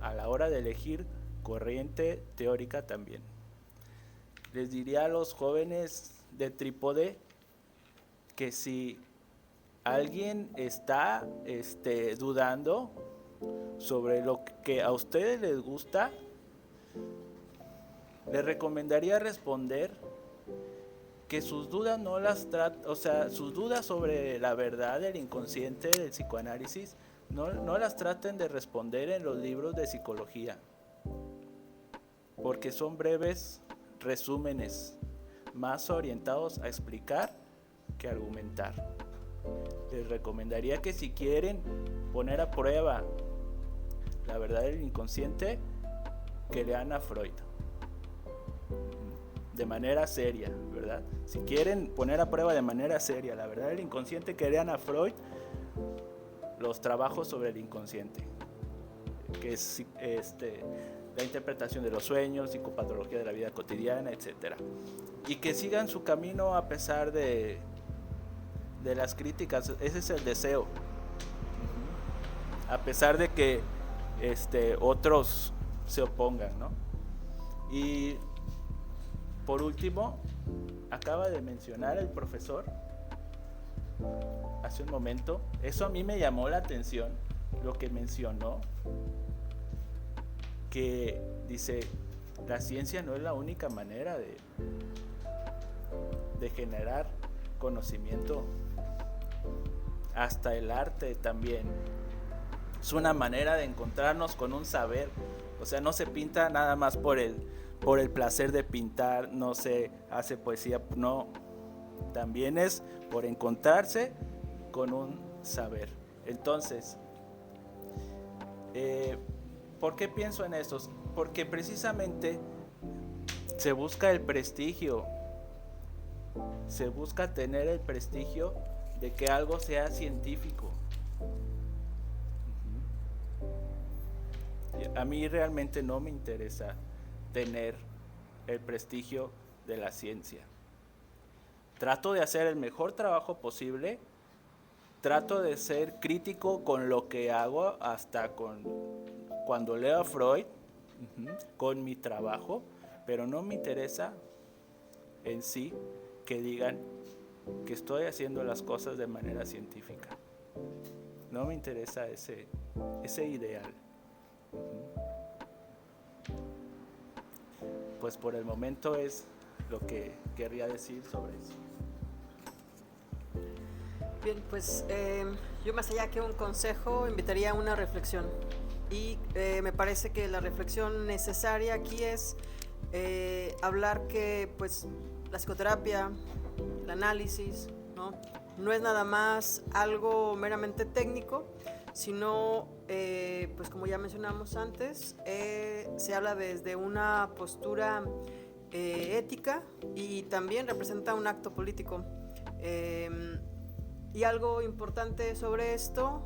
a la hora de elegir corriente teórica también. Les diría a los jóvenes de Trípode que si alguien está dudando sobre lo que a ustedes les gusta, les recomendaría responder que sus dudas no las sus dudas sobre la verdad del inconsciente del psicoanálisis no las traten de responder en los libros de psicología, porque son breves resúmenes más orientados a explicar que argumentar. Les recomendaría que si quieren poner a prueba la verdad del inconsciente, que lean a Freud de manera seria, ¿verdad? Si quieren poner a prueba de manera seria la verdad del inconsciente, que lean a Freud los trabajos sobre el inconsciente, que es la interpretación de los sueños, psicopatología de la vida cotidiana, etc. Y que sigan su camino a pesar de las críticas. Ese es el deseo. A pesar de que otros se opongan, ¿no? Y por último, acaba de mencionar el profesor hace un momento, eso a mí me llamó la atención, lo que mencionó, que dice, la ciencia no es la única manera de generar conocimiento, hasta el arte también es una manera de encontrarnos con un saber. O sea, no se pinta nada más por el placer de pintar, no se hace poesía, no, también es por encontrarse con un saber. Entonces, ¿por qué pienso en esto? Porque precisamente se busca el prestigio, se busca tener el prestigio de que algo sea científico. A mí realmente no me interesa tener el prestigio de la ciencia. Trato de hacer el mejor trabajo posible, trato de ser crítico con lo que hago, hasta cuando leo a Freud, con mi trabajo, pero no me interesa en sí que digan que estoy haciendo las cosas de manera científica. No me interesa ese ideal. Pues por el momento es lo que querría decir sobre eso. Bien, pues yo más allá que un consejo, invitaría a una reflexión. Y me parece que la reflexión necesaria aquí es hablar que pues la psicoterapia, el análisis, no es nada más algo meramente técnico, sino, pues como ya mencionamos antes, se habla desde una postura ética y también representa un acto político. Y algo importante sobre esto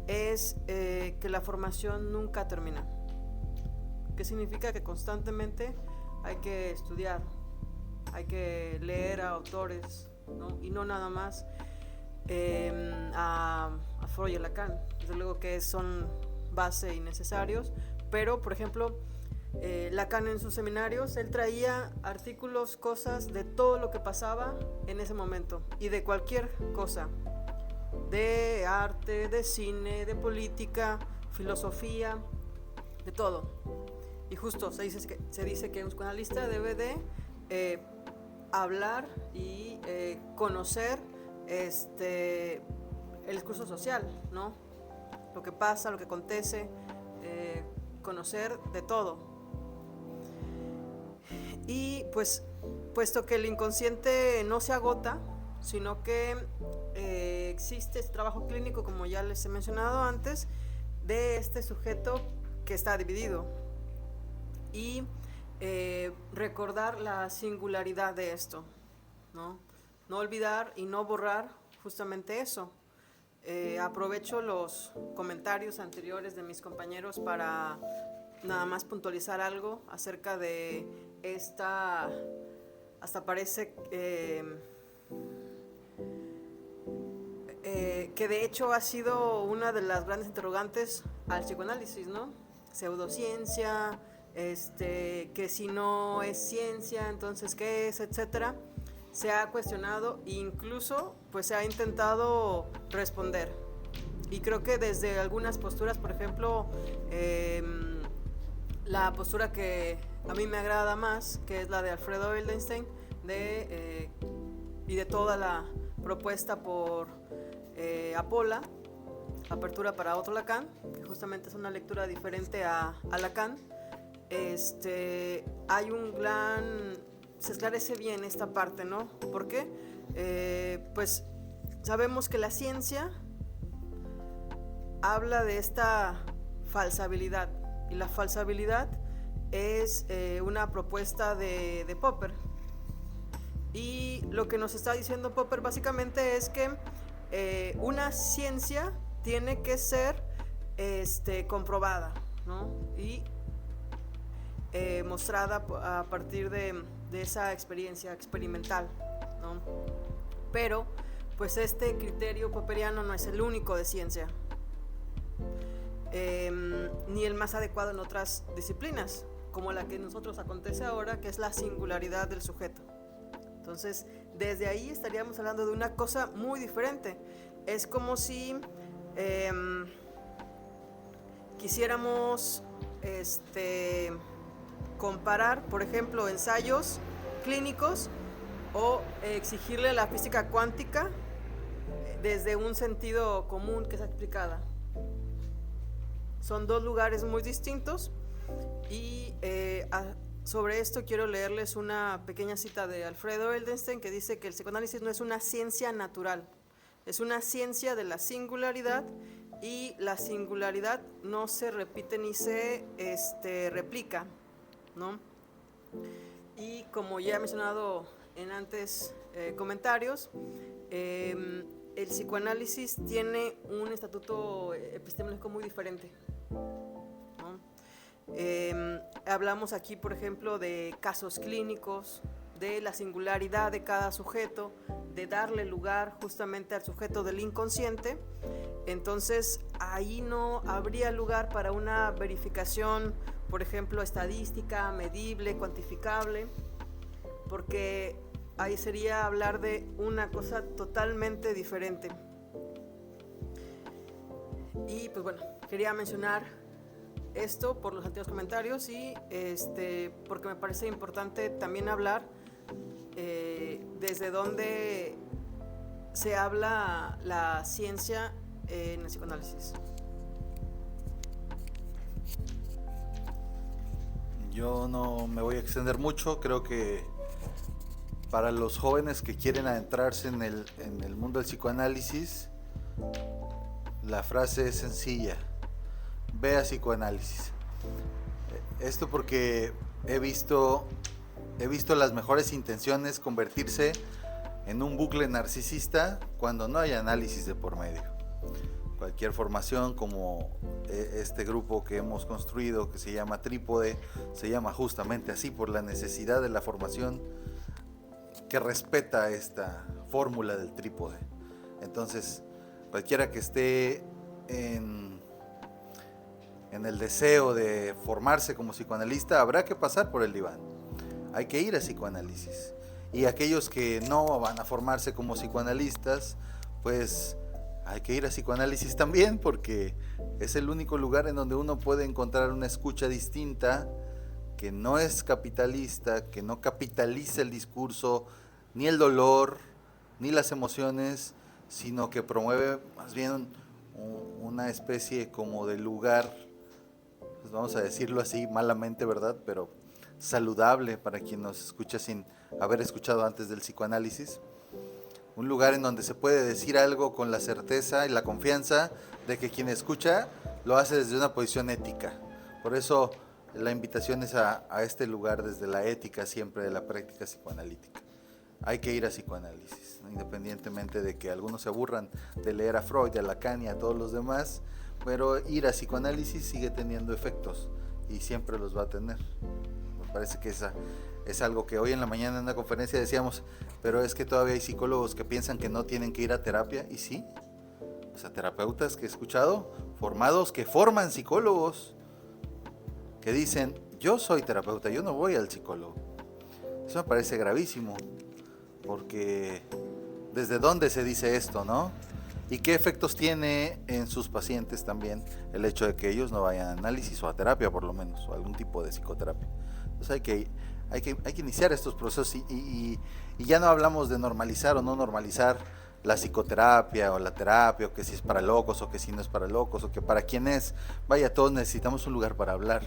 es que la formación nunca termina. ¿Qué significa? Que constantemente hay que estudiar, hay que leer a autores, ¿no? Y no nada más a Freud y a Lacan. Desde luego que son base y necesarios, pero por ejemplo Lacan en sus seminarios, él traía artículos, cosas de todo lo que pasaba en ese momento y de cualquier cosa, de arte, de cine, de política, filosofía, de todo. Y justo se dice que un psicoanalista debe de hablar y conocer el discurso social, ¿no? Lo que pasa, lo que acontece, conocer de todo. Y pues, puesto que el inconsciente no se agota, sino que existe este trabajo clínico, como ya les he mencionado antes, de este sujeto que está dividido. Y recordar la singularidad de esto, ¿no? No olvidar y no borrar justamente eso. Aprovecho los comentarios anteriores de mis compañeros para nada más puntualizar algo acerca de esta, hasta parece que de hecho ha sido una de las grandes interrogantes al psicoanálisis, ¿no? Pseudociencia, que si no es ciencia, entonces ¿qué es?, etcétera. Se ha cuestionado e incluso pues se ha intentado responder. Y creo que desde algunas posturas, por ejemplo, la postura que a mí me agrada más, que es la de Alfredo Wildenstein, y de toda la propuesta por Apola, Apertura para otro Lacan, que justamente es una lectura diferente a Lacan. Hay un gran... se esclarece bien esta parte, ¿no? ¿Por qué? Pues sabemos que la ciencia habla de esta falsabilidad, y la falsabilidad es una propuesta de Popper. Y lo que nos está diciendo Popper básicamente es que una ciencia tiene que ser comprobada, ¿no? Y mostrada a partir de esa experiencia experimental, ¿no? Pero pues este criterio popperiano no es el único de ciencia, ni el más adecuado en otras disciplinas, como la que nosotros acontece ahora, que es la singularidad del sujeto. Entonces, desde ahí estaríamos hablando de una cosa muy diferente. Es como si quisiéramos comparar, por ejemplo, ensayos clínicos o exigirle la física cuántica desde un sentido común que es explicada. Son dos lugares muy distintos y sobre esto quiero leerles una pequeña cita de Alfredo Wildenstein, que dice que el psicoanálisis no es una ciencia natural, es una ciencia de la singularidad, y la singularidad no se repite ni se replica, ¿no? Y como ya he mencionado en antes comentarios, el psicoanálisis tiene un estatuto epistemológico muy diferente, ¿no? Hablamos aquí, por ejemplo, de casos clínicos, de la singularidad de cada sujeto, de darle lugar justamente al sujeto del inconsciente. Entonces ahí no habría lugar para una verificación, por ejemplo, estadística, medible, cuantificable, porque ahí sería hablar de una cosa totalmente diferente. Y pues bueno, quería mencionar esto por los antiguos comentarios y porque me parece importante también hablar desde dónde se habla la ciencia en el psicoanálisis. Yo no me voy a extender mucho, creo que para los jóvenes que quieren adentrarse en el mundo del psicoanálisis, la frase es sencilla: ve a psicoanálisis. Esto porque he visto las mejores intenciones convertirse en un bucle narcisista cuando no hay análisis de por medio. Cualquier formación como este grupo que hemos construido, que se llama Trípode, se llama justamente así por la necesidad de la formación que respeta esta fórmula del trípode. Entonces, cualquiera que esté en el deseo de formarse como psicoanalista, habrá que pasar por el diván. Hay que ir a psicoanálisis. Y aquellos que no van a formarse como psicoanalistas, pues hay que ir a psicoanálisis también, porque es el único lugar en donde uno puede encontrar una escucha distinta, que no es capitalista, que no capitaliza el discurso, ni el dolor, ni las emociones, sino que promueve más bien una especie como de lugar, pues vamos a decirlo así malamente, ¿verdad?, pero saludable para quien nos escucha sin haber escuchado antes del psicoanálisis. Un lugar en donde se puede decir algo con la certeza y la confianza de que quien escucha lo hace desde una posición ética. Por eso la invitación es a este lugar desde la ética siempre de la práctica psicoanalítica. hay que ir a psicoanálisis, ¿no? Independientemente de que algunos se aburran de leer a Freud, a Lacan y a todos los demás, pero ir a psicoanálisis sigue teniendo efectos y siempre los va a tener. Me parece que esa es algo que hoy en la mañana en una conferencia decíamos, pero es que todavía hay psicólogos que piensan que no tienen que ir a terapia, y sí, o sea, terapeutas que he escuchado, formados, que forman psicólogos, que dicen, yo soy terapeuta, yo no voy al psicólogo. Eso me parece gravísimo, porque ¿desde dónde se dice esto, no? ¿Y qué efectos tiene en sus pacientes también el hecho de que ellos no vayan a análisis o a terapia, por lo menos, o algún tipo de psicoterapia? Entonces hay que iniciar estos procesos y ya no hablamos de normalizar o no normalizar la psicoterapia o la terapia, o que si es para locos o que si no es para locos, o que para quién es. Vaya, todos necesitamos un lugar para hablar,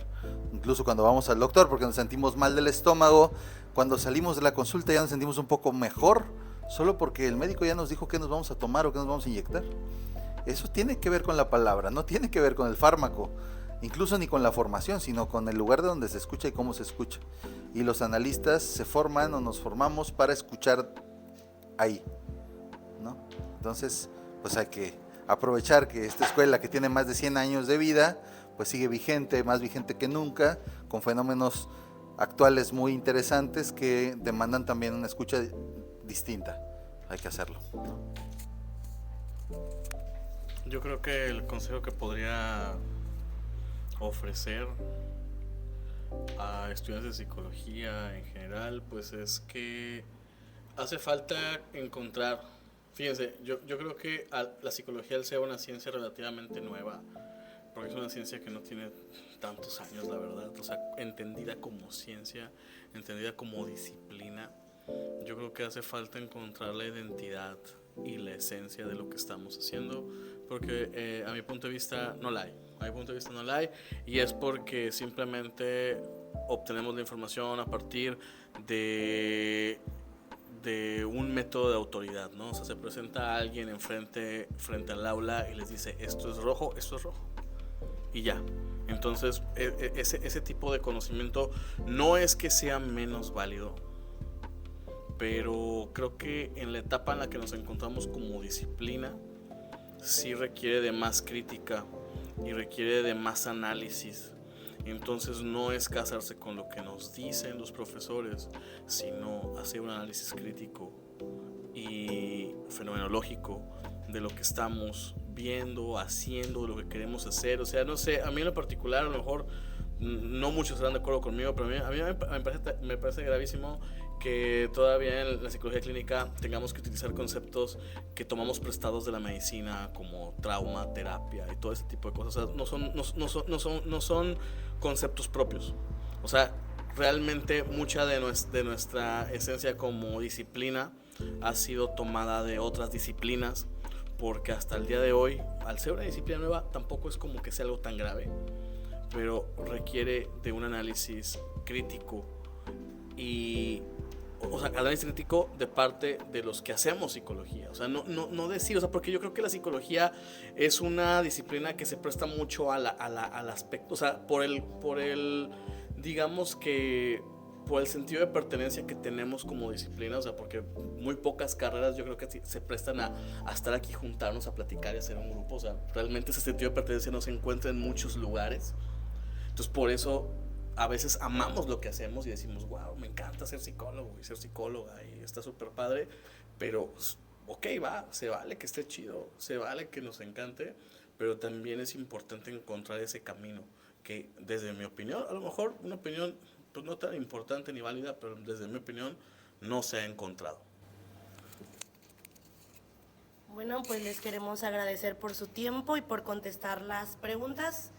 incluso cuando vamos al doctor porque nos sentimos mal del estómago, cuando salimos de la consulta ya nos sentimos un poco mejor, solo porque el médico ya nos dijo qué nos vamos a tomar o qué nos vamos a inyectar. Eso tiene que ver con la palabra, no tiene que ver con el fármaco, incluso ni con la formación, sino con el lugar de donde se escucha y cómo se escucha. Y los analistas se forman o nos formamos para escuchar ahí, ¿no? Entonces, pues hay que aprovechar que esta escuela, que tiene más de 100 años de vida, pues sigue vigente, más vigente que nunca, con fenómenos actuales muy interesantes que demandan también una escucha distinta. Hay que hacerlo, ¿no? Yo creo que el consejo que podría ofrecer a estudiantes de psicología en general, pues es que hace falta encontrar, fíjense, yo creo que la psicología, al ser una ciencia relativamente nueva, porque es una ciencia que no tiene tantos años, la verdad, o sea, entendida como ciencia, entendida como disciplina, yo creo que hace falta encontrar la identidad y la esencia de lo que estamos haciendo, porque a mi punto de vista no la hay. A mi punto de vista no la hay, y es porque simplemente obtenemos la información a partir de un método de autoridad, ¿no? O sea, se presenta a alguien frente al aula y les dice, esto es rojo, y ya. Entonces, ese tipo de conocimiento no es que sea menos válido, pero creo que en la etapa en la que nos encontramos como disciplina, sí requiere de más crítica y requiere de más análisis. Entonces no es casarse con lo que nos dicen los profesores, sino hacer un análisis crítico y fenomenológico de lo que estamos viendo, haciendo, lo que queremos hacer. O sea, no sé, a mí en lo particular, a lo mejor no muchos estarán de acuerdo conmigo, pero a mí me parece gravísimo que todavía en la psicología clínica tengamos que utilizar conceptos que tomamos prestados de la medicina, como trauma, terapia y todo ese tipo de cosas. O sea, no son conceptos propios. O sea, realmente mucha de nuestra esencia como disciplina ha sido tomada de otras disciplinas, porque hasta el día de hoy, al ser una disciplina nueva, tampoco es como que sea algo tan grave, pero requiere de un análisis crítico o sea, análisis crítico de parte de los que hacemos psicología. O sea, no decir, o sea, porque yo creo que la psicología es una disciplina que se presta mucho al aspecto, o sea, por el digamos que por el sentido de pertenencia que tenemos como disciplina, o sea, porque muy pocas carreras yo creo que se prestan a estar aquí, juntarnos a platicar y hacer un grupo. O sea, realmente ese sentido de pertenencia no se encuentra en muchos lugares. Entonces, por eso a veces amamos lo que hacemos y decimos, wow, me encanta ser psicólogo y ser psicóloga y está súper padre, pero ok, se vale que esté chido, se vale que nos encante, pero también es importante encontrar ese camino que, desde mi opinión, a lo mejor una opinión pues no tan importante ni válida, pero desde mi opinión no se ha encontrado. Bueno, pues les queremos agradecer por su tiempo y por contestar las preguntas.